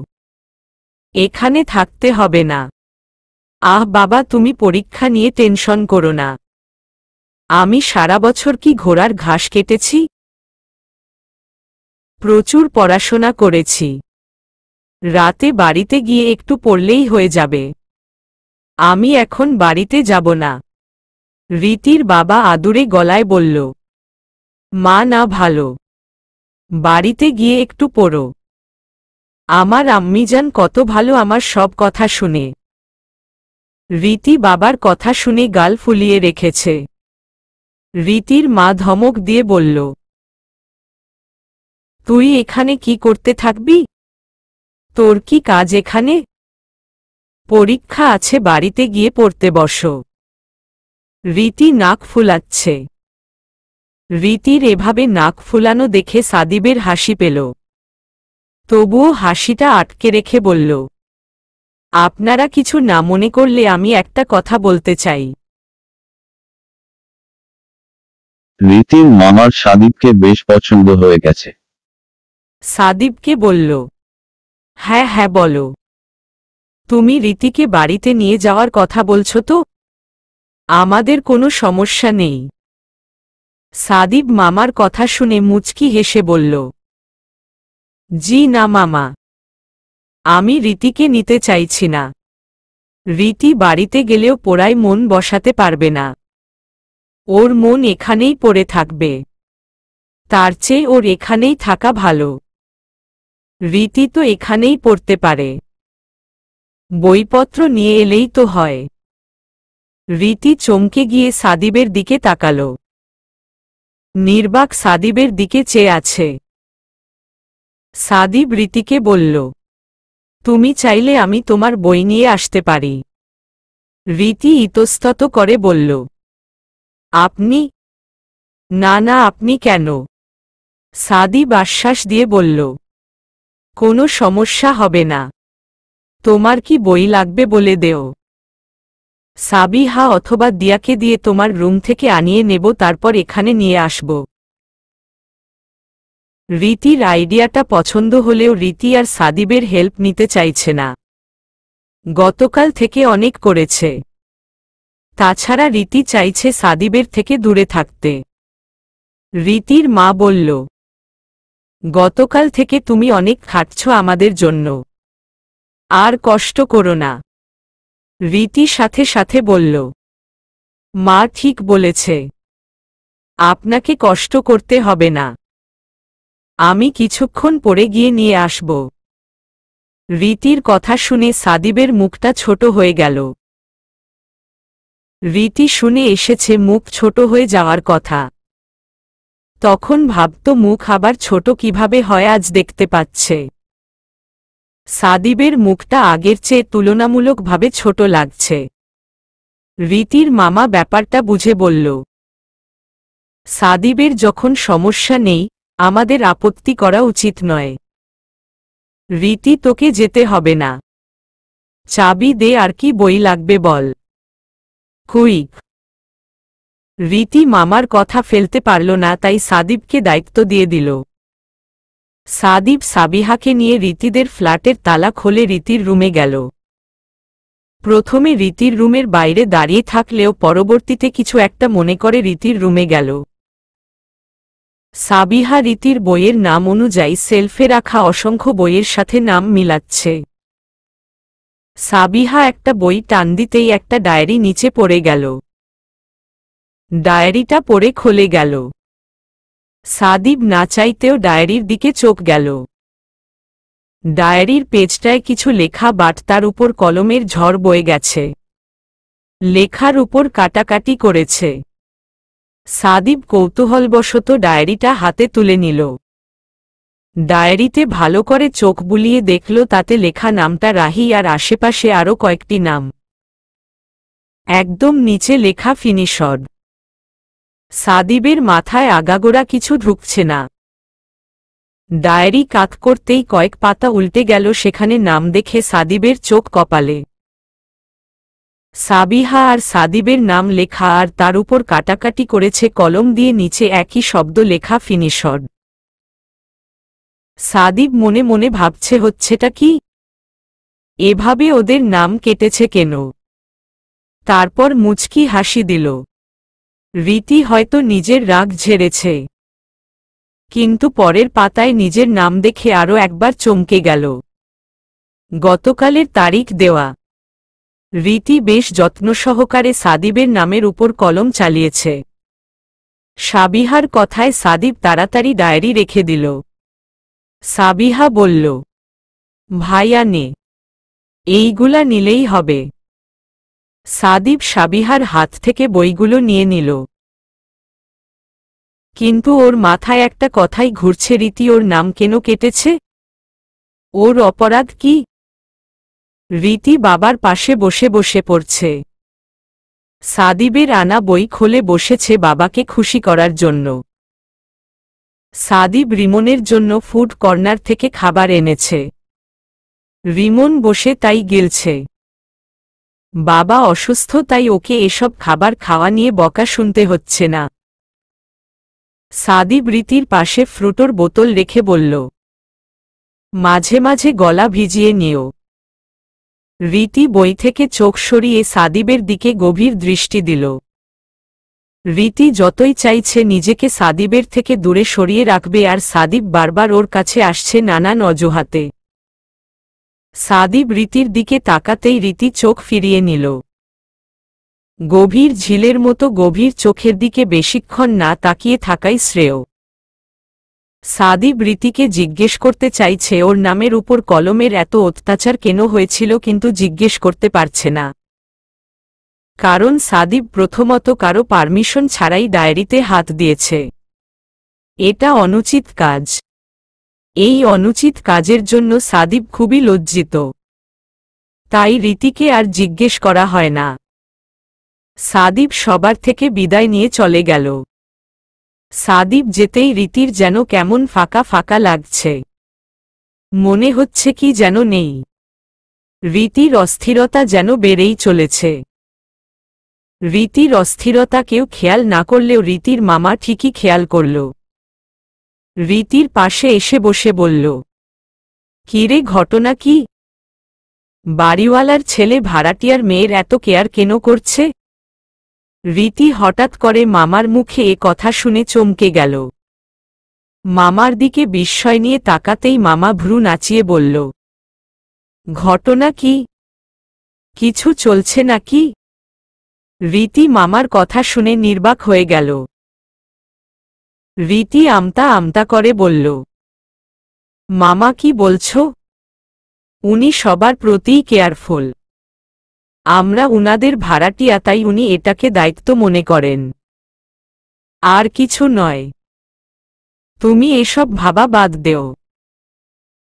এখানে থাকতে হবে না। আহ বাবা, তুমি পরীক্ষা নিয়ে টেনশন করো না, আমি সারা বছর কি ঘোড়ার ঘাস কেটেছি? প্রচুর পড়াশোনা করেছি, রাতে বাড়িতে গিয়ে একটু পড়লেই হয়ে যাবে। আমি এখন বাড়িতে যাব না। রীতির বাবা আদুরে গলায় বলল, মা, না, ভালো, বাড়িতে গিয়ে একটু পড়ো। আমার আম্মিজান কত ভালো, আমার সব কথা শুনে। রীতি বাবার কথা শুনে গাল ফুলিয়ে রেখেছে। রীতির মা ধমক দিয়ে বলল, তুই এখানে কি করতে থাকবি? তোর কি কাজ এখানে? পরীক্ষা আছে, বাড়িতে গিয়ে পড়তে বসো। রীতি নাক ফুলাচ্ছে। রীতির এভাবে নাক ফুলানো দেখে সাদিবের হাসি পেল, তবুও হাসিটা আটকে রেখে বলল, আপনারা কিছু না মনে করলে আমি একটা কথা বলতে চাই। রীতির মামার সাদিবকে বেশ পছন্দ হয়ে গেছে। সাদিবকে বলল, হ্যাঁ হ্যাঁ বলো, তুমি রীতিকে বাড়িতে নিয়ে যাওয়ার কথা বলছো তো? আমাদের কোনো সমস্যা নেই। সাদিব মামার কথা শুনে মুচকি হেসে বলল, জি না মামা, আমি রীতিকে নিতে চাইছি না। রীতি বাড়িতে গেলেও পড়ায় মন বসাতে পারবে না, ওর মন এখানেই পড়ে থাকবে, তার চেয়ে ওর এখানেই থাকা ভালো। রীতি তো এখানেই পড়তে পারে, বইপত্র নিয়ে এলেই তো হয়। রীতি চমকে গিয়ে সাদিবের দিকে তাকাল। নির্বাক সাদিবের দিকে চেয়ে আছে। সাদিব রীতিকে বলল, তুমি চাইলে আমি তোমার বই নিয়ে আসতে পারি। রীতি ইতস্তত করে বলল, আপনি? না না, আপনি কেন? সাদিব আশ্বাস দিয়ে বলল, কোনো সমস্যা হবে না, তোমার কি বই লাগবে বলে দেও। সাবিহা অথবা দিয়াকে দিয়ে তোমার রুম থেকে আনিয়ে নেব, তারপর এখানে নিয়ে আসব। রীতির আইডিয়াটা পছন্দ হলেও রীতি আর সাদিবের হেল্প নিতে চাইছে না। গতকাল থেকে অনেক করেছে, তাছাড়া রীতি চাইছে সাদিবের থেকে দূরে থাকতে। রীতির মা বলল, গতকাল থেকে তুমি অনেক খাটছ আমাদের জন্য, আর কষ্ট করো না। রীতি সাথে সাথে বলল, মা ঠিক বলেছে, আপনাকে কষ্ট করতে হবে না, আমি কিছুক্ষণ পরে গিয়ে নিয়ে আসব। রীতির কথা শুনে সাদিবের মুখটা ছোট হয়ে গেল। রীতি শুনে এসেছে মুখ ছোট হয়ে যাওয়ার কথা। তখন ভাবত মুখ আবার ছোট কিভাবে হয়, আজ দেখতে পাচ্ছে সাদিবের মুখটা আগের চেয়ে তুলনামূলকভাবে ছোট লাগছে। রীতির মামা ব্যাপারটা বুঝে বলল, সাদিবের যখন সমস্যা নেই আমাদের আপত্তি করা উচিত নয়। রীতি, তোকে যেতে হবে না, চাবি দে, আর কি বই লাগবে বল। কুইক। রীতি মামার কথা ফেলতে পারল না, তাই সাদিবকে দায়িত্ব দিয়ে দিল। সাদিব সাবিহাকে নিয়ে রীতিদের ফ্ল্যাটের তালা খোলে রীতির রুমে গেল। প্রথমে রীতির রুমের বাইরে দাঁড়িয়ে থাকলেও পরবর্তীতে কিছু একটা মনে করে রীতির রুমে গেল। সাবিহা রীতির বইয়ের নাম অনুযায়ী সেলফে রাখা অসংখ্য বইয়ের সাথে নাম মিলাচ্ছে। সাবিহা একটা বই টান দিতেই একটা ডায়েরি নিচে পড়ে গেল। ডায়েরিটা পড়ে খুলে গেল। সাদিব না চাইতেও ডায়েরির দিকে চোখ গেল। ডায়েরির পেজটায় কিছু লেখা, বাট তার উপর কলমের ঝড় বয়ে গেছে। লেখার উপর কাটাকাটি করেছে। সাদিব কৌতূহলবশত ডায়েরিটা হাতে তুলে নিল। ডায়েরিতে ভালো করে চোখ বুলিয়ে দেখল, তাতে লেখা নামটা রাহি আর আশেপাশে আরও কয়েকটি নাম। একদম নিচে লেখা ফিনিশড। সাদিবের মাথায় আগাগোড়া কিছু ঢুকছে না। ডায়েরি কাত করতেই কয়েক পাতা উল্টে গেল, সেখানে নাম দেখে সাদিবের চোখ কপালে। সাবিহা আর সাদিবের নাম লেখা, আর তার উপর কাটাকাটি করেছে কলম দিয়ে, নিচে একই শব্দ লেখা, ফিনিশড। সাদিব মনে মনে ভাবছে, হচ্ছেটা কি? এভাবে ওদের নাম কেটেছে কেন? তারপর মুচকি হাসি দিল। রীতি হয়তো নিজের রাগ ঝেড়েছে, কিন্তু পরের পাতায় নিজের নাম দেখে আরও একবার চমকে গেল। গতকালের তারিখ দেওয়া। রীতি বেশ যত্ন সহকারে সাদিবের নামের উপর কলম চালিয়েছে। সাবিহার কথায় সাদিব তাড়াতাড়ি ডায়েরি রেখে দিল। সাবিহা বলল, ভাইয়া নে, এইগুলা নিলেই হবে। সাদিব সাবিহার হাত থেকে বইগুলো নিয়ে নিল। কিন্তু ওর মাথায় একটা কথাই ঘুরছে, রীতি ওর নাম কেন কেটেছে? ওর অপরাধ কি? রীতি বাবার পাশে বসে বসে পড়ছে। সাদিবের আনা বই খুলে বসেছে বাবাকে খুশি করার জন্য। সাদিব রিমনের জন্য ফুড কর্নার থেকে খাবার এনেছে। রিমন বসে তাই গিলছে। বাবা অসুস্থ, তাই ওকে এসব খাবার খাওয়া নিয়ে বকা শুনতে হচ্ছে না। সাদিব রীতির পাশে ফ্রুটোর বোতল রেখে বলল, মাঝে মাঝে গলা ভিজিয়ে নিও। রীতি বই থেকে চোখ সরিয়ে সাদিবের দিকে গভীর দৃষ্টি দিল। রীতি যতই চাইছে নিজেকে সাদিবের থেকে দূরে সরিয়ে রাখবে, আর সাদিব বারবার ওর কাছে আসছে নানান অজুহাতে। সাদিব রীতির দিকে তাকাতেই রীতি চোখ ফিরিয়ে নিল। গভীর ঝিলের মতো গভীর চোখের দিকে বেশিক্ষণ না তাকিয়ে থাকাই শ্রেয়। সাদিব রীতিকে জিজ্ঞেস করতে চাইছে ওর নামের উপর কলমের এত অত্যাচার কেন হয়েছিল, কিন্তু জিজ্ঞেস করতে পারছে না। কারণ সাদিব প্রথমত কারো পারমিশন ছাড়াই ডায়েরিতে হাত দিয়েছে। এটা অনুচিত কাজ। এই অনুচিত কাজের জন্য সাদিব খুবই লজ্জিত। তাই রীতিকে আর জিজ্ঞেস করা হয় না। সাদিব সবার থেকে বিদায় নিয়ে চলে গেল। সাদিব যেতেই রীতির যেন কেমন ফাঁকা ফাঁকা লাগছে। মনে হচ্ছে কি যেন নেই। রীতির অস্থিরতা যেন বেড়েই চলেছে। রীতির অস্থিরতা কেউ খেয়াল না করলেও রীতির মামা ঠিকই খেয়াল করল। রীতির পাশে এসে বসে বলল, কিরে, ঘটনা কি? বাড়িওয়ালার ছেলে ভাড়াটিয়ার মেয়ের এত কেয়ার কেন করছে? রীতি হঠাৎ করে মামার মুখে এ কথা শুনে চমকে গেল। মামার দিকে বিস্ময় নিয়ে তাকাতেই মামা ভ্রু নাচিয়ে বলল, ঘটনা কি? কিছু চলছে নাকি? রীতি মামার কথা শুনে নির্বাক হয়ে গেল। রীতি আমতা আমতা করে বলল, মামা কি বলছো? উনি সবার প্রতিই কেয়ারফুল। আমরা উনাদের ভাড়াটিয়া, তাই উনি এটাকে দায়িত্ব মনে করেন, আর কিছু নয়। তুমি এসব ভাবা বাদ দেও।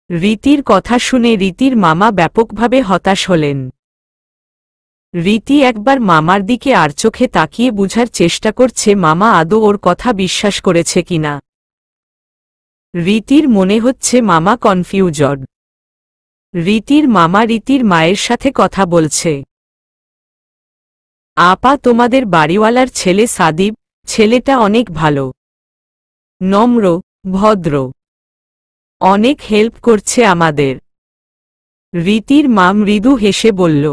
রীতির কথা শুনে রীতির মামা ব্যাপকভাবে হতাশ হলেন। রীতি একবার মামার দিকে আর চোখে তাকিয়ে বুঝার চেষ্টা করছে মামা আদৌ ওর কথা বিশ্বাস করেছে কিনা। রীতির মনে হচ্ছে মামা কনফিউজড। রীতির মামা রীতির মায়ের সাথে কথা বলছে। আপা, তোমাদের বাড়িওয়ালার ছেলে সাদিব, ছেলেটা অনেক ভালো, নম্র, ভদ্র, অনেক হেল্প করছে আমাদের। রীতির মা মৃদু হেসে বলল,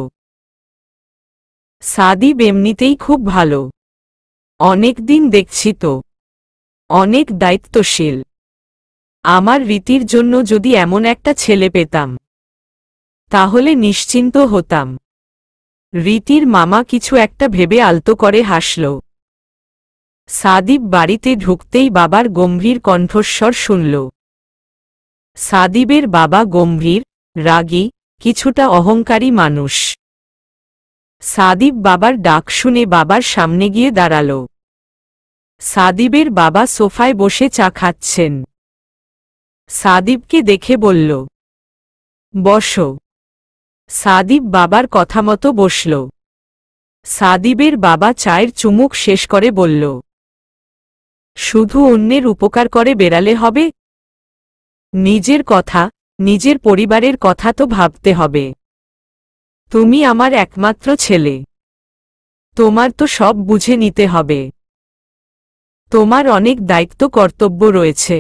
সাদিব এমনিতেই খুব ভালো, অনেক দিন দেখছি তো, অনেক দায়িত্বশীল। আমার রীতির জন্য যদি এমন একটা ছেলে পেতাম তাহলে নিশ্চিন্ত হতাম। রীতির মামা কিছু একটা ভেবে আলতো করে হাসল। সাদিব বাড়িতে ঢুকতেই বাবার গম্ভীর কণ্ঠস্বর শুনল। সাদিবের বাবা গম্ভীর, রাগী, কিছুটা অহংকারী মানুষ। সাদিব বাবার ডাক শুনে বাবার সামনে গিয়ে দাঁড়াল। সাদিবের বাবা সোফায় বসে চা খাচ্ছেন। সাদিবকে দেখে বলল, বসো। সাদিব বাবার কথা মতো বসল। সাদিবের বাবা চায়ের চুমুক শেষ করে বলল, শুধু অন্যের উপকার করে বেড়ালে হবে? নিজের কথা, নিজের পরিবারের কথা তো ভাবতে হবে। তুমি আমার একমাত্র ছেলে, তোমার তো সব বুঝে নিতে হবে। তোমার অনেক দায়িত্ব কর্তব্য রয়েছে।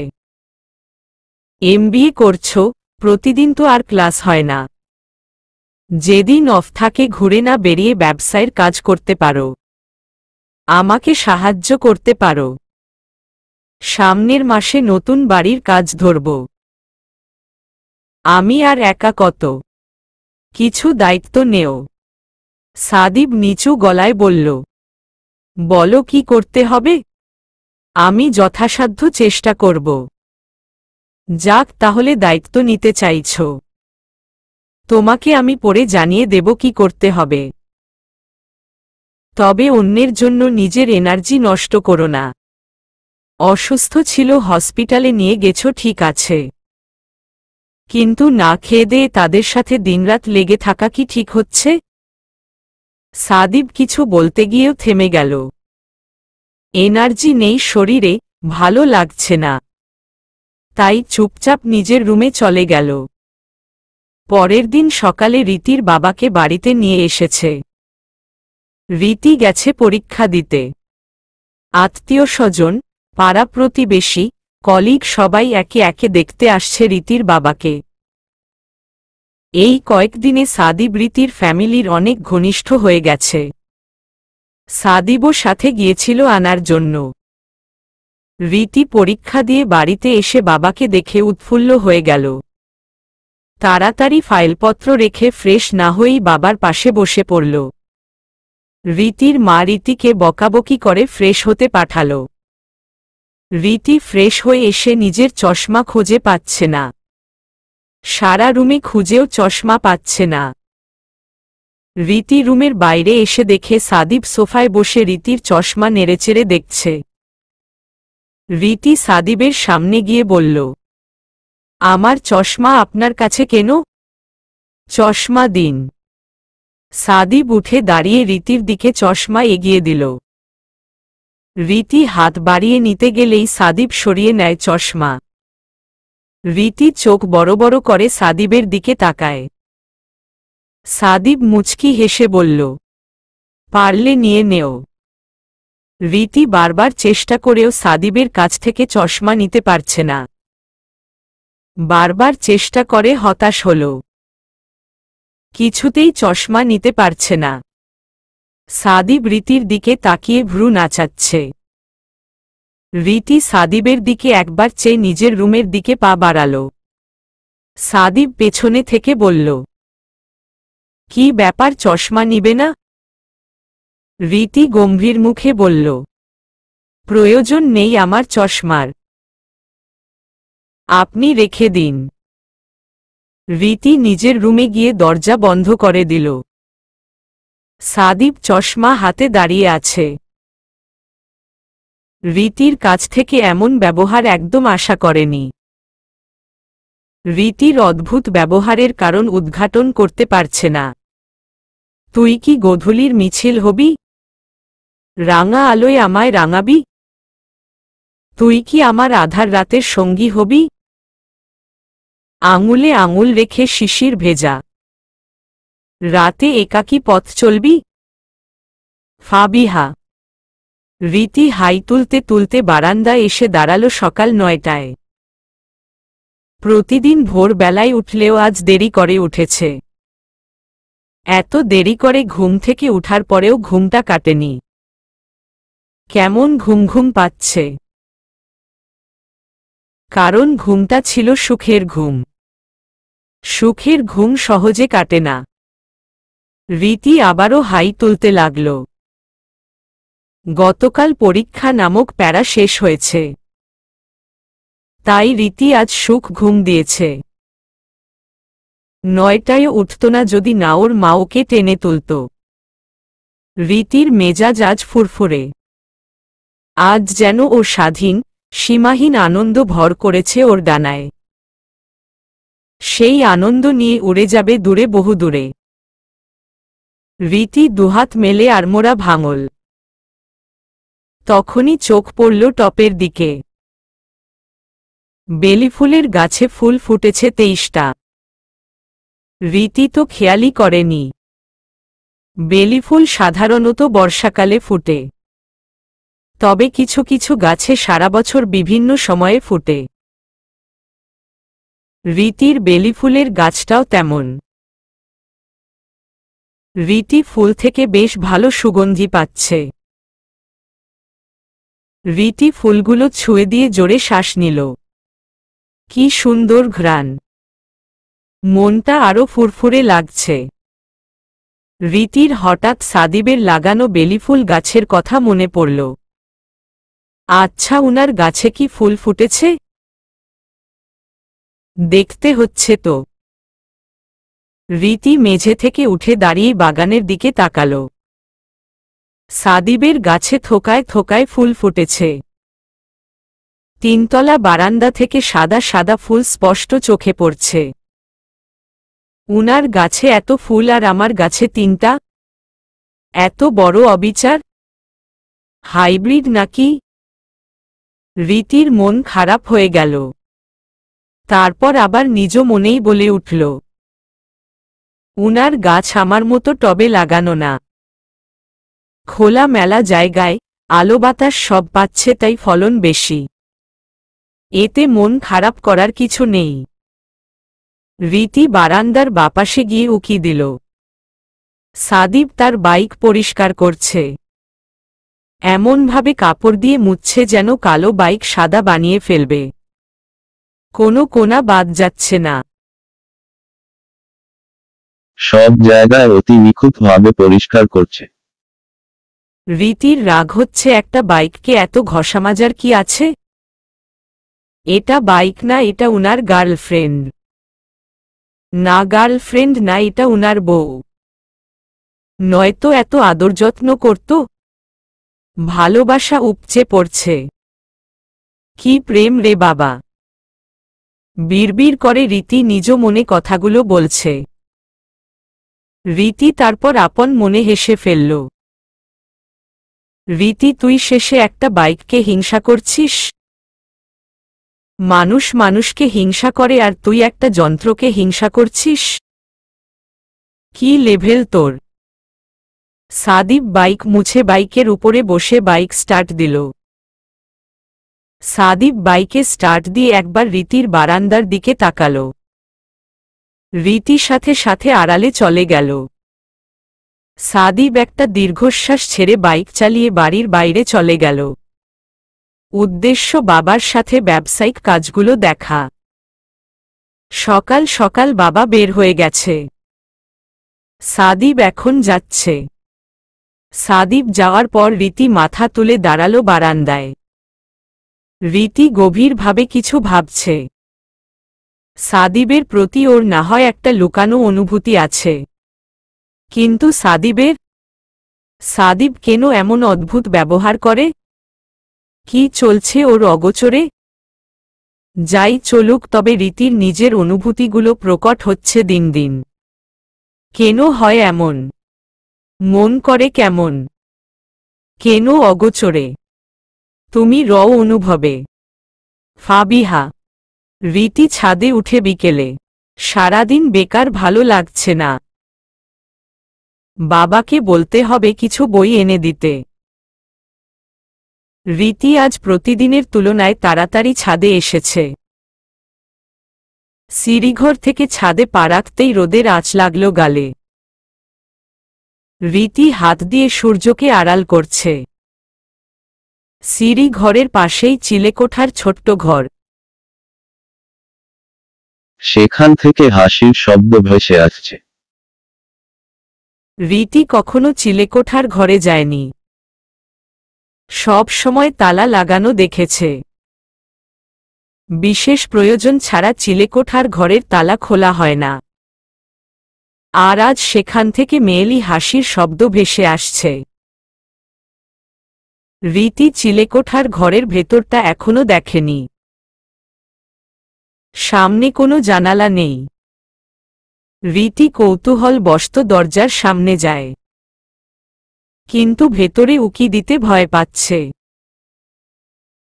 এমবিএ করছো, প্রতিদিন তো আর ক্লাস হয় না। যেদিন অফ থাকে ঘুরে না বেরিয়ে ব্যবসায়ের কাজ করতে পারো, আমাকে সাহায্য করতে পারো। সামনের মাসে নতুন বাড়ির কাজ ধরব। আমি আর একা কত কিছু দায়িত্ব নেও। সাদিব নিচু গলায় বলল, বলো কি করতে হবে? আমি যথাসাধ্য চেষ্টা করব। যাক, তাহলে দায়িত্ব নিতে চাইছ? তোমাকে আমি পরে জানিয়ে দেব কি করতে হবে। তবে অন্যের জন্য নিজের এনার্জি নষ্ট করো না। অসুস্থ ছিল, হসপিটালে নিয়ে গেছো ঠিক আছে, কিন্তু না খেয়ে দিয়ে তাদের সাথে দিনরাত লেগে থাকা কি ঠিক হচ্ছে? সাদিব কিছু বলতে গিয়েও থেমে গেল। এনার্জি নেই শরীরে, ভালো লাগছে না, তাই চুপচাপ নিজের রুমে চলে গেল। পরের দিন সকালে রীতির বাবাকে বাড়িতে নিয়ে এসেছে। রীতি গেছে পরীক্ষা দিতে। আত্মীয় স্বজন, পাড়া প্রতিবেশী, কলিগ সবাই একে একে দেখতে আসছে রীতির বাবাকে। এই কয়েকদিনে সাদিব রীতির ফ্যামিলির অনেক ঘনিষ্ঠ হয়ে গেছে। সাদিবও সাথে গিয়েছিল আনার জন্য। রীতি পরীক্ষা দিয়ে বাড়িতে এসে বাবাকে দেখে উৎফুল্ল হয়ে গেল। তাড়াতাড়ি ফাইলপত্র রেখে ফ্রেশ না হয়েই বাবার পাশে বসে পড়ল। রীতির মা রীতিকে বকাবকি করে ফ্রেশ হতে পাঠাল। রীতি ফ্রেশ হয়ে এসে নিজের চশমা খুঁজে পাচ্ছে না। সারা রুমে খুঁজেও চশমা পাচ্ছে না। রীতি রুমের বাইরে এসে দেখে সাদিব সোফায় বসে রীতির চশমা নেড়েচেড়ে দেখছে। রীতি সাদিবের সামনে গিয়ে বলল, আমার চশমা আপনার কাছে কেন? চশমা দিন। সাদিব উঠে দাঁড়িয়ে রীতির দিকে চশমা এগিয়ে দিল। রীতি হাত বাড়িয়ে নিতে গেলেই সাদিব সরিয়ে নেয় চশমা। রীতি চোখ বড় বড় করে সাদিবের দিকে তাকায়। সাদিব মুচকি হেসে বলল, পারলে নিয়ে নেও। রীতি বারবার চেষ্টা করেও সাদিবের কাছ থেকে চশমা নিতে পারছে না। বারবার চেষ্টা করে হতাশ হল। কিছুতেই চশমা নিতে পারছে না। সাদিব রীতির দিকে তাকিয়ে ভ্রু নাচাচ্ছে। রীতি সাদিবের দিকে একবার চেয়ে নিজের রুমের দিকে পা বাড়াল। সাদিব পেছনে থেকে বলল, কি ব্যাপার, চশমা নিবে না? রীতি গম্ভীর মুখে বলল, প্রয়োজন নেই আমার চশমার, আপনি রেখে দিন। রীতি নিজের রুমে গিয়ে দরজা বন্ধ করে দিল। সাদিব চশমা হাতে দাঁড়িয়ে আছে। রীতির কাছ থেকে এমন ব্যবহার একদম আশা করেনি। রীতির অদ্ভুত ব্যবহারের কারণ উদ্ঘাটন করতে পারছে না। তুই কি গোধূলির মিছিল হবি? রাঙা আলোয় আমায় রাঙাবি? তুই কি আমার আধার রাতের সঙ্গী হবি? আঙুলে আঙুল রেখে শিশির ভেজা রাতে একাকী পথ চলবি? ফাবিহা। রীতি হাই তুলতে তুলতে বারান্দায় এসে দাঁড়ালো সকাল 9টায়। প্রতিদিন ভোরবেলায় উঠলেও আজ দেরি করে উঠেছে। এত দেরি করে ঘুম থেকে উঠার পরেও ঘুমটা কাটেনি। কেমন ঘুম ঘুম পাচ্ছে। কারণ ঘুমটা ছিল সুখের ঘুম। সুখের ঘুম সহজে কাটে না। রীতি আবারও হাই তুলতে লাগল। গতকাল পরীক্ষা নামক প্যারা শেষ হয়েছে। তাই রীতি আজ সুখ ঘুম দিয়েছে। 9টায় উঠত না যদি না ওর মা ওকে টেনে তুলত। রীতির মেজাজ আজ ফুরফুরে। আজ যেন ও স্বাধীন, সীমাহীন আনন্দ ভর করেছে ওর ডানায়। সেই আনন্দ নিয়ে উড়ে যাবে দূরে বহু দূরে। রীতি দুহাত মেলে আড়মোড়া ভাঙল। তখনই চোখ পড়ল টপের দিকে। বেলিফুলের গাছে ফুল ফুটেছে 23টা। রীতি তো খেয়ালই করেনি। বেলিফুল সাধারণত বর্ষাকালে ফুটে। তবে কিছু কিছু গাছে সারা বছর বিভিন্ন সময়ে ফুটে। রীতির বেলিফুলের গাছটাও তেমন। রীতি ফুল থেকে বেশ ভালো সুগন্ধি পাচ্ছে। রীতি ফুলগুলো ছুঁয়ে দিয়ে জোরে শ্বাস নিল। কি সুন্দর ঘ্রাণ। মনটা আরো ফুরফুরে লাগছে। রীতির হঠাৎ সাদিবের লাগানো বেলিফুল গাছের কথা মনে পড়ল। আচ্ছা, উনার গাছে কি ফুল ফুটেছে? দেখতে হচ্ছে তো। রীতি মেঝে থেকে উঠে দাঁড়িয়ে বাগানের দিকে তাকাল। সাদিবের গাছে থোকায় থোকায় ফুল ফুটেছে। 3তলা বারান্দা থেকে সাদা সাদা ফুল স্পষ্ট চোখে পড়ছে। উনার গাছে এত ফুল আর আমার গাছে 3টা। এত বড় অবিচার। হাইব্রিড নাকি? রীতির মন খারাপ হয়ে গেল। তারপর আবার নিজ মনেই বলে উঠল, উনার গাছ আমার মতো টবে লাগানো না। খোলা মেলা জায়গায় আলো বাতাস সব পাচ্ছে, তাই ফলন বেশি। এতে মন খারাপ করার কিছু নেই। রীতি বারান্দার বাপাশে গিয়ে উকি দিল। সাদিব তার বাইক পরিষ্কার করছে। এমনভাবে কাপড় দিয়ে মুছছে যেন কালো বাইক সাদা বানিয়ে ফেলবে। কোনো কোনা বাদ যাচ্ছে না। সব জায়গায় অতি নিখুঁতভাবে পরিষ্কার করছে। রীতির রাগ হচ্ছে, একটা বাইককে এত ঘষামাজার কি আছে? এটা বাইক না, এটা উনার গার্লফ্রেন্ড। না গার্লফ্রেন্ড না, এটা উনার বউ। নয়তো এত আদর যত্ন করত। ভালোবাসা উপচে পড়ছে। কি প্রেম রে বাবা। বিড়বিড় করে রীতি নিজ মনে কথাগুলো বলছে। রীতি তারপর আপন মনে হেসে ফেলল। রীতি, তুই শেষে একটা বাইককে হিংসা করছিস? মানুষ মানুষকে হিংসা করে আর তুই একটা যন্ত্রকে হিংসা করছিস? কি লেভেল তোর! সাদিব বাইক মুছে বাইকের উপরে বসে বাইক স্টার্ট দিল। সাদিব বাইকে স্টার্ট দিয়ে একবার রীতির বারান্দার দিকে তাকাল। রীতি সাথে সাথে আড়ালে চলে গেল। সাদিব একটা দীর্ঘশ্বাস ছেড়ে বাইক চালিয়ে বাড়ির বাইরে চলে গেল। উদ্দেশ্য বাবার সাথে ব্যবসায়িক কাজগুলো দেখা। সকাল সকাল বাবা বের হয়ে গেছে। সাদিব এখন যাচ্ছে। সাদিব যাওয়ার পর রীতি মাথা তুলে দাঁড়ালো বারান্দায়। রীতি গভীরভাবে কিছু ভাবছে। সাদিবের প্রতি ওর না হয় একটা লুকানো অনুভূতি আছে, কিন্তু সাদিবের সাদিব কেন এমন অদ্ভুত ব্যবহার করে? কি চলছে ওর অগোচরে? যাই চলুক, তবে রীতির নিজের অনুভূতিগুলো প্রকট হচ্ছে দিন দিন। কেন হয় এমন? মন করে কেমন? কেন অগোচরে? তুমি অনুভবে। ফাবিহা। রীতি ছাদে উঠে বিকেলে। সারাদিন বেকার ভালো লাগছে না। বাবাকে বলতে হবে কিছু বই এনে দিতে। রীতি আজ প্রতিদিনের তুলনায় তাড়াতাড়ি ছাদে এসেছে। সিঁড়িঘর থেকে ছাদে পা রাখতেই রোদের আঁচ লাগল গালে। রীতি হাত দিয়ে সূর্যকে আড়াল করছে। সিঁড়ি ঘরের পাশেই চিলেকোঠার ছোট্ট ঘর। সেখান থেকে হাসির শব্দ ভেসে আসছে। রীতি কখনো চিলেকোঠার ঘরে যায়নি। সব সময় তালা লাগানো দেখেছে। বিশেষ প্রয়োজন ছাড়া চিলেকোঠার ঘরের তালা খোলা হয় না। আর আজ সেখান থেকে মেয়েলি হাসির শব্দ ভেসে আসছে। রীতি চিলেকোঠার ঘরের ভেতরটা এখনো দেখেনি। সামনে কোনো জানালা নেই। রীতি কৌতূহলবশত দরজার সামনে যায়। কিন্তু ভেতরে উকি দিতে ভয় পাচ্ছে।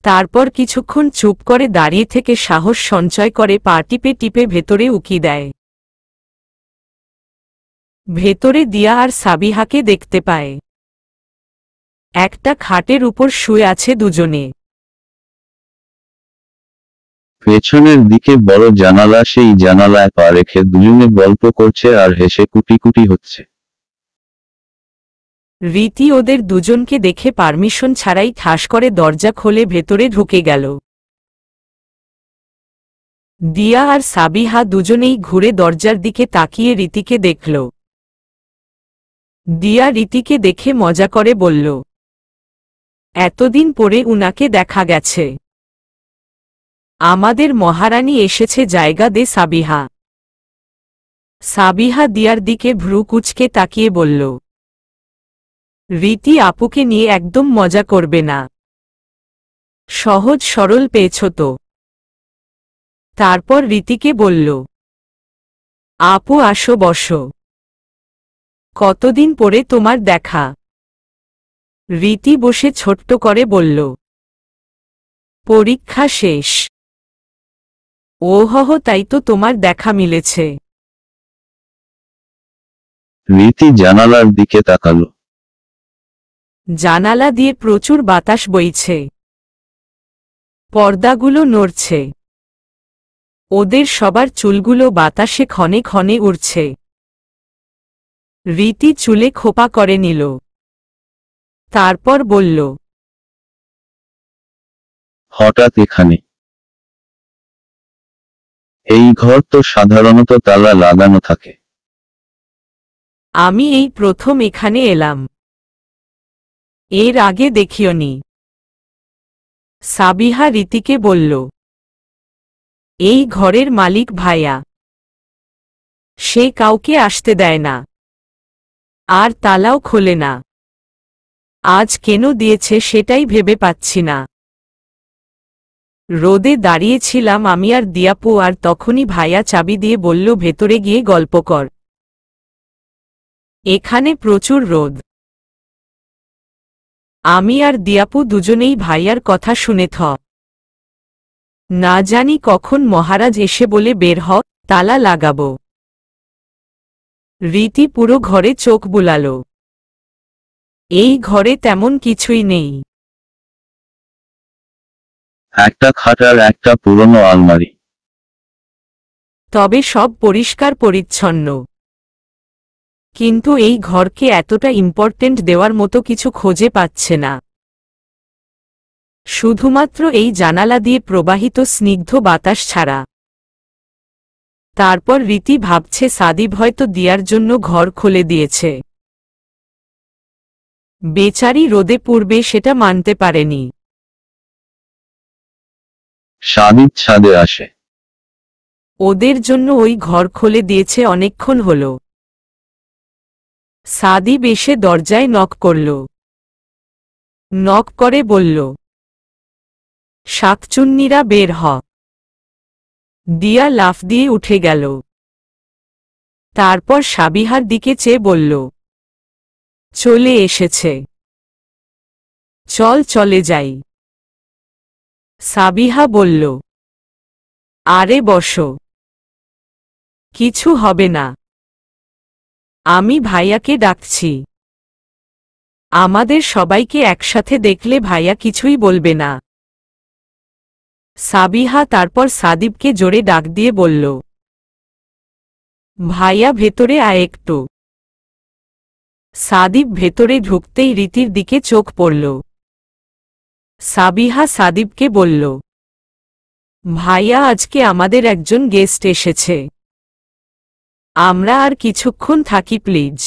তারপর কিছুক্ষণ চুপ করে দাঁড়িয়ে থেকে সাহস সঞ্চয় করে পা টিপে টিপে ভেতরে উকি দেয়। ভেতরে দিয়া আর সাবিহাকে দেখতে পায়। একটা খাটের উপর শুয়ে আছে দুজনে। পেছনের দিকে বড় জানালা, সেই জানালায় পা রেখে দুজনে গল্প করছে আর হেসে কুটি হচ্ছে। রীতি ওদের দুজনকে দেখে পারমিশন ছাড়াই ঠাস করে দরজা খোলে ভেতরে ঢুকে গেল। দিয়া আর সাবিহা দুজনেই ঘুরে দরজার দিকে তাকিয়ে রীতিকে দেখল। দিয়া রীতিকে দেখে মজা করে বলল, এতদিন পরে উনাকে দেখা গেছে। আমাদের মহারানী এসেছে, জায়গা দে সাবিহা। সাবিহা দিয়ার দিকে ভ্রু কুঁচকে তাকিয়ে বলল, রীতি আপুকে নিয়ে একদম মজা করবে না। সহজ সরল পেয়েছ তো। তারপর রীতিকে বলল, আপু আসো, বসো। কতদিন পরে তোমার দেখা। রীতি বসে ছোট্ট করে বলল, পরীক্ষা শেষ। ওহহ, তাই তো তোমার দেখা মিলেছে। রীতি জানালার দিকে তাকালো। জানালা দিয়ে প্রচুর বাতাস বইছে। পর্দাগুলো নড়ছে। ওদের সবার চুলগুলো বাতাসে ক্ষণে ক্ষণে উড়ছে। রীতি চুলে খোপা করে নিল। তারপর বলল, হঠাৎ এখানে? এই ঘর তো সাধারণত তালা লাগানো থাকে। আমি এই প্রথম এখানে এলাম। এর আগে দেখিওনি। সাবিহা রীতিকে বলল, এই ঘরের মালিক ভাইয়া। সে কাউকে আসতে দেয় না। আর তালাও খোলে না। আজ কেন দিয়েছে সেটাই ভেবে পাচ্ছি না। রোদে দাঁড়িয়েছিলাম আমি আর দিয়াপু, আর তখনই ভাইয়া চাবি দিয়ে বলল, ভেতরে গিয়ে গল্প কর। এখানে প্রচুর রোদ। আমি আর দিয়াপু দুজনেই ভাইয়ার কথা শুনে না জানি কখন মহারাজ এসে বলে বের হ, তালা লাগাবো। রীতি পুরো ঘরে চোখ বুলাল। এই ঘরে তেমন কিছুই নেই। একটা খাট আর একটা পুরনো আলমারি। তবে সব পরিষ্কার পরিচ্ছন্ন। কিন্তু এই ঘরকে এতটা ইম্পর্টেন্ট দেওয়ার মতো কিছু খুঁজে পাচ্ছে না। শুধুমাত্র এই জানালা দিয়ে প্রবাহিত স্নিগ্ধ বাতাস ছাড়া। তারপর রীতি ভাবছে, সাদিব হয়তো দিয়ার জন্য ঘর খুলে দিয়েছে। বেচারি রোদে পূর্বে সেটা মানতে পারেনি। সাদিব ছাদে আসে। ওদের জন্য ওই ঘর খুলে দিয়েছে অনেকক্ষণ হলো। সাদিব এসে দরজায় নক করল। নক করে বলল, শাকচুন্নিরা বের হ। দিয়া লাফ দিয়ে উঠে গেল। তারপর সাবিহার দিকে চেয়ে বলল, চলে এসেছে, চল চলে যাই। সাবিহা বলল, আরে বসো, কিছু হবে না, আমি ভাইয়াকে ডাকছি। আমাদের সবাইকে একসাথে দেখলে ভাইয়া কিছুই বলবে না। সাবিহা তারপর সাদিবকে জোরে ডাক দিয়ে বলল, ভাইয়া ভেতরে আয় একটু। সাদিব ভেতরে ঢুকতেই রীতির দিকে চোখ পড়ল। সাবিহা সাদিবকে বলল, ভাইয়া আজকে আমাদের একজন গেস্ট এসেছে, আমরা আর কিছুক্ষণ থাকি প্লিজ।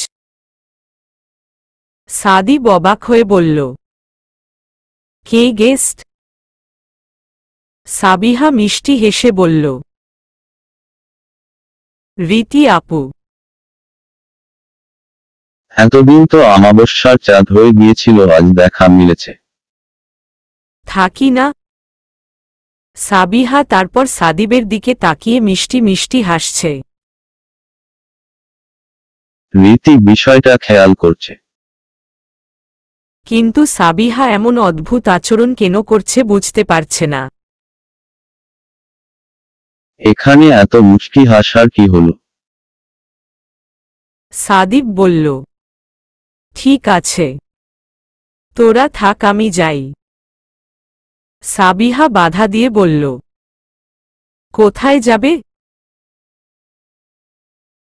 সাদিব অবাক হয়ে বলল, কে গেস্ট? সাবিহা মিষ্টি হেসে বলল, রীতি আপু। এতদিন তো অমাবস্যার চাঁদ হয়ে গিয়েছিল, আজ দেখা মিলেছে। থাকি না। সাবিহা তারপর সাদিবের দিকে তাকিয়ে মিষ্টি মিষ্টি হাসছে। রীতি বিষয়টা খেয়াল করছে। কিন্তু সাবিহা এমন অদ্ভুত আচরণ কেন করছে বুঝতে পারছে না। এখানে এত মুচকি হাসার কি হলো? সাদিব বলল, ঠিক আছে, তোরা থাক, আমি যাই। সাবিহা বাধা দিয়ে বলল, কোথায় যাবে?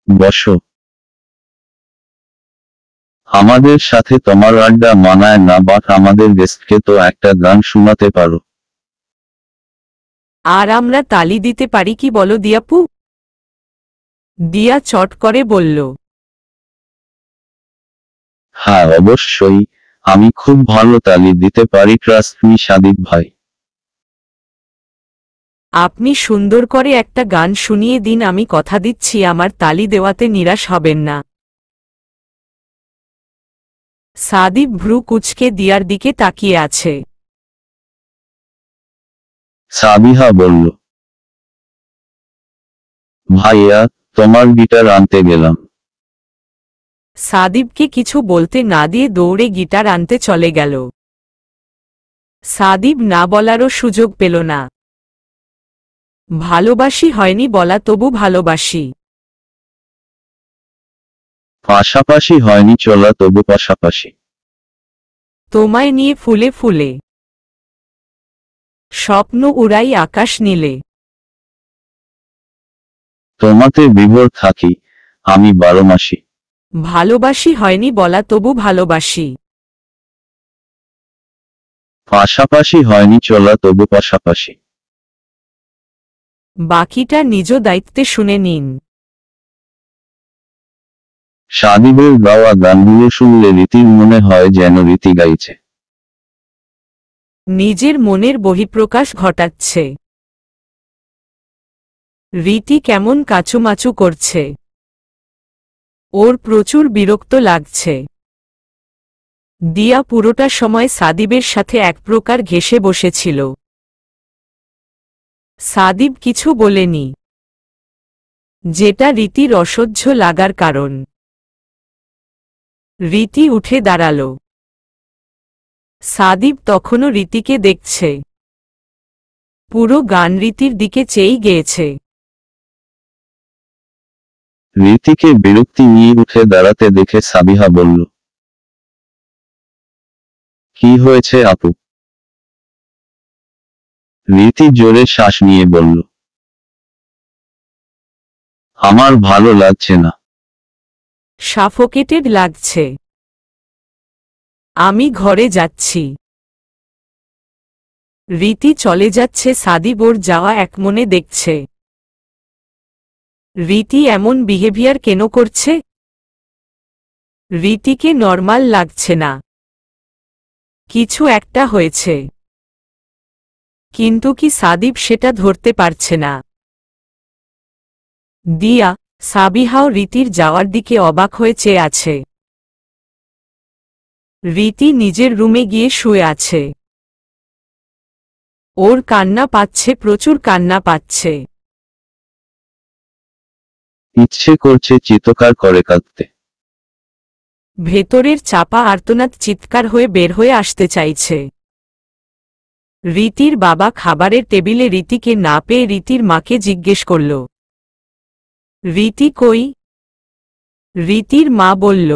বসো। আমাদের সাথে তোমার আড্ডা মানায় না, বাট আমাদের গেস্টকে তো একটা গান শোনাতে পারো। আর আমরা তালি দিতে পারি কি বলো দিয়াপু? দিয়া চট করে বলল, হ্যাঁ অবশ্যই, আমি খুব ভালো তালি দিতে পারি, ট্রাস্ট মি সাদিক ভাই। আপনি সুন্দর করে একটা গান শুনিয়ে দিন, আমি কথা দিচ্ছি আমার তালি দেওয়াতে নিরাশ হবেন না। সাদিব ভ্রু কুঁচকে দিয়ার দিকে তাকিয়ে আছে। সাবিহা বলল, ভাইয়া, তোমার গিটার আনতে গেলাম। সাদিবকে কিছু বলতে না দিয়ে দৌড়ে গিটার আনতে চলে গেল। সাদিব না বলারও সুযোগ পেল না। ভালোবাসি হয়নি বলা, তবু ভালোবাসি। পাশাপাশি হয়নি চলা, তবু পাশাপাশি। তোমায় নিয়ে ফুলে ফুলে স্বপ্ন উড়াই আকাশ নীলে। তোমাতে বিভোর থাকি আমি 12 মাসি। ভালোবাসি হয়নি বলা, তবু ভালোবাসি। পাশাপাশি হয়নি চলা, তবু পাশাপাশি। বাকিটা নিজ দায়িত্বে শুনে নিন। সাদিবের গাওয়া গানগুলো শুনলে রীতির মনে হয় যেন রীতি গাইছে। নিজের মনের বহিঃপ্রকাশ ঘটাচ্ছে। রীতি কেমন কাচুমাচু করছে। ওর প্রচুর বিরক্ত লাগছে। দিয়া পুরোটা সময় সাদিবের সাথে এক প্রকার ঘেঁষে বসেছিল। সাদিব কিছু বলেনি, যেটা রীতির অসহ্য লাগার কারণ। রীতি উঠে দাঁড়াল। সাদিব তখনও রীতিকে দেখছে। পুরো গান রীতির দিকে চেয়েই গেয়েছে। রীতিকে বিরক্তি নিয়ে উঠে দাঁড়াতে দেখে সাবিহা বলল, কি হয়েছে আপু? রীতি জোরে শ্বাস নিয়ে বলল, আমার ভালো লাগছে না। সাফোকেটেড লাগছে। আমি ঘরে যাচ্ছি। রীতি চলে যাচ্ছে। সাদিব ওর যাওয়া একমনে দেখছে। রীতি এমন বিহেভিয়ার কেন করছে? রীতিকে নরমাল লাগছে না। কিছু একটা হয়েছে। কিন্তু কি সাদিব সেটা ধরতে পারছে না। দিয়া, সাবিহাও রীতির যাওয়ার দিকে অবাক হয়ে চেয়ে আছে। রীতি নিজের রুমে গিয়ে শুয়ে আছে। ওর কান্না পাচ্ছে, প্রচুর কান্না পাচ্ছে। ইচ্ছে করছে চিৎকার করে কাঁদতে। ভেতরের চাপা আর্তনাদ চিৎকার হয়ে বের হয়ে আসতে চাইছে। রীতির বাবা খাবারের টেবিলে রীতিকে না পেয়ে রীতির মাকে জিজ্ঞেস করল, রীতি কই? রীতির মা বলল,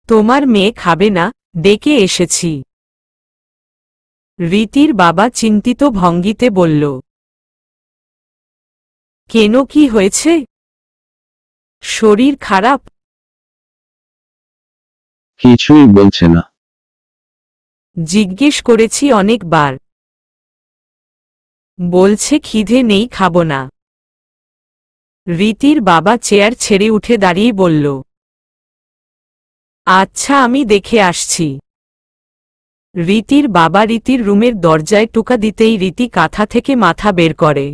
তোমার মেয়ে খাবে না, ডেকে এসেছি। রীতির বাবা চিন্তিত ভঙ্গিতে বলল, কেন, কি হয়েছে? শরীর খারাপ? কিছুই বলছে না। জিজ্ঞেস করেছি অনেকবার। বলছে খিদে নেই, খাবো না। রীতির বাবা চেয়ার ছেড়ে উঠে দাঁড়িয়ে বলল, আচ্ছা, আমি দেখে আসছি। রীতির বাবা রীতির রুমের দরজায় টোকা দিতেই রীতি কাঁথা থেকে মাথা বের করে।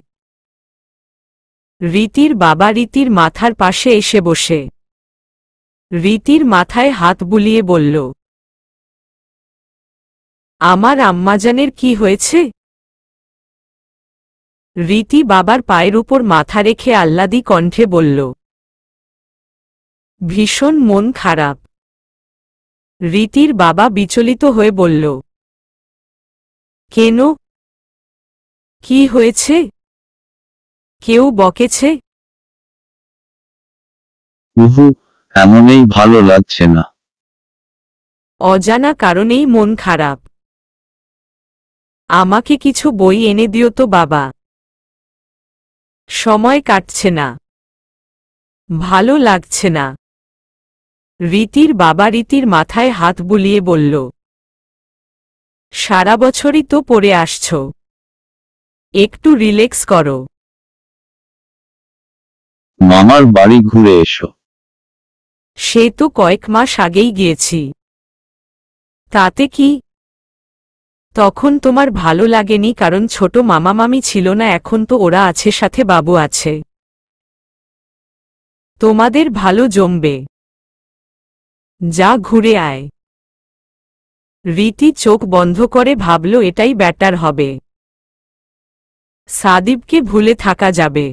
রীতির বাবা রীতির মাথার পাশে এসে বসে রীতির মাথায় হাত বুলিয়ে বলল, আমার আম্মাজানের কি হয়েছে? রীতি বাবার পায়ের উপর মাথা রেখে আহ্লাদী কণ্ঠে বলল, ভীষণ মন খারাপ। রীতির বাবা বিচলিত হয়ে বলল, কেন? কি হয়েছে? কেউ বকেছে? উহু, এমনই ভালো লাগছে না। অজানা কারণেই মন খারাপ। আমাকে কিছু বই এনে দিও তো বাবা। সময় কাটছে না, ভালো লাগছে না। রীতির বাবা রীতির মাথায় হাত বুলিয়ে বলল, সারা বছরই তো পড়ে আসছ, একটু রিল্যাক্স করো। মামার বাড়ি ঘুরে এসো। সে তো কয়েক মাস আগেই গিয়েছি। তাতে কি? তখন তোমার ভালো লাগেনি কারণ ছোট মামা মামি ছিল না, এখন তো ওরা আছে, সাথে বাবু আছে। তোমাদের ভালো জমবে। যা, ঘুরে আয়। রীতি চোখ বন্ধ করে ভাবল এটাই ব্যাটার হবে। সাদিবকে ভুলে থাকা যাবে।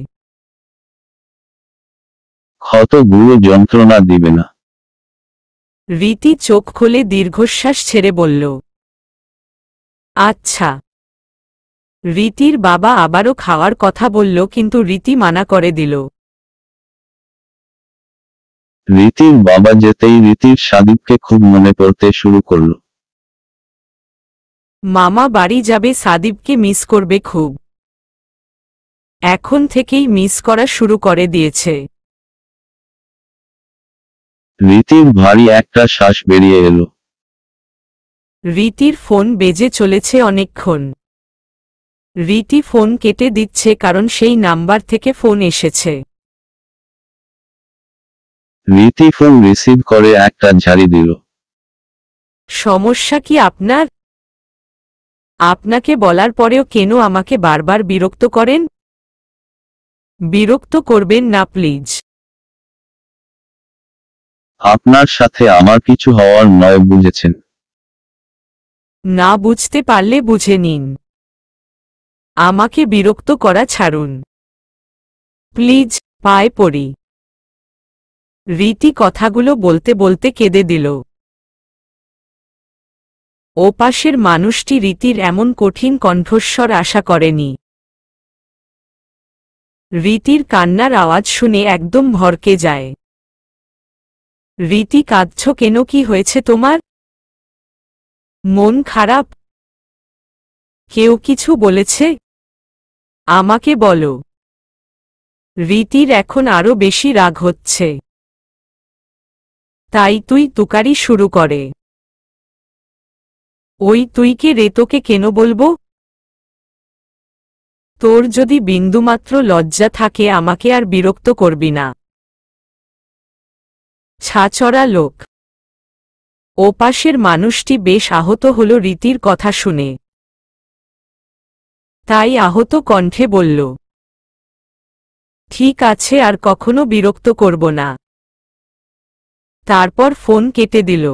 ক্ষত গুলো যন্ত্রণা দিবে না। রীতি চোখ খুলে দীর্ঘশ্বাস ছেড়ে বলল, আচ্ছা। রীতির বাবা আবারও খাওয়ার কথা বলল, কিন্তু রীতি মানা করে দিল। রীতির বাবা যেতেই রীতির সাদিবকে খুব মনে পড়তে শুরু করল। মামা বাড়ি যাবে, সাদিবকে মিস করবে খুব। এখন থেকেই মিস করা শুরু করে দিয়েছে। রীতির ভারী একটা শ্বাস বেরিয়ে এলো। রীতির ফোন বেজে চলেছে অনেকক্ষণ। রীতি ফোন কেটে দিচ্ছে কারণ সেই নাম্বার থেকে ফোন এসেছে। রীতি ফোন রিসিভ করে একটা ঝাড়ি দিল। সমস্যা কি আপনার? আপনাকে বলার পরেও কেন আমাকে বারবার বিরক্ত করেন? বিরক্ত করবেন না প্লিজ। আপনার সাথে আমার কিছু হওয়ার নয়, বুঝেছেন? না বুঝতে পারলে বুঝে নিন। আমাকে বিরক্ত করা ছাড়ুন প্লিজ, পায়ে পড়ি। রীতি কথাগুলো বলতে বলতে কেঁদে দিল। ওপাশের মানুষটি রীতির এমন কঠিন কণ্ঠস্বর আশা করেনি। রীতির কান্নার আওয়াজ শুনে একদম ভরকে যায়। রীতি, কাঁদছ কেন, কি হয়েছে তোমার? মন খারাপ? কেউ কিছু বলেছে? আমাকে বলো। রীতির এখন আরো বেশি রাগ হচ্ছে। তাই তুই তুকারি শুরু করে। ওই তুইকে রে, তোকে কেন বলবো? তোর যদি বিন্দুমাত্র লজ্জা থাকে আমাকে আর বিরক্ত করবি না। ছাচড়া লোক। ওপাশের মানুষটি বেশ আহত হল রীতির কথা শুনে। তাই আহত কণ্ঠে বলল, ঠিক আছে, আর কখনো বিরক্ত করব না। তারপর ফোন কেটে দিল।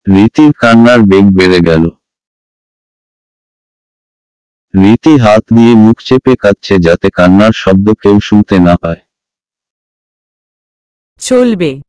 রীতির কান্নার বেগ বেড়ে গেল। রীতি হাত দিয়ে মুখ চেপে কাঁদছে যাতে কান্নার শব্দ কেউ শুনতে না পায়। চলবে।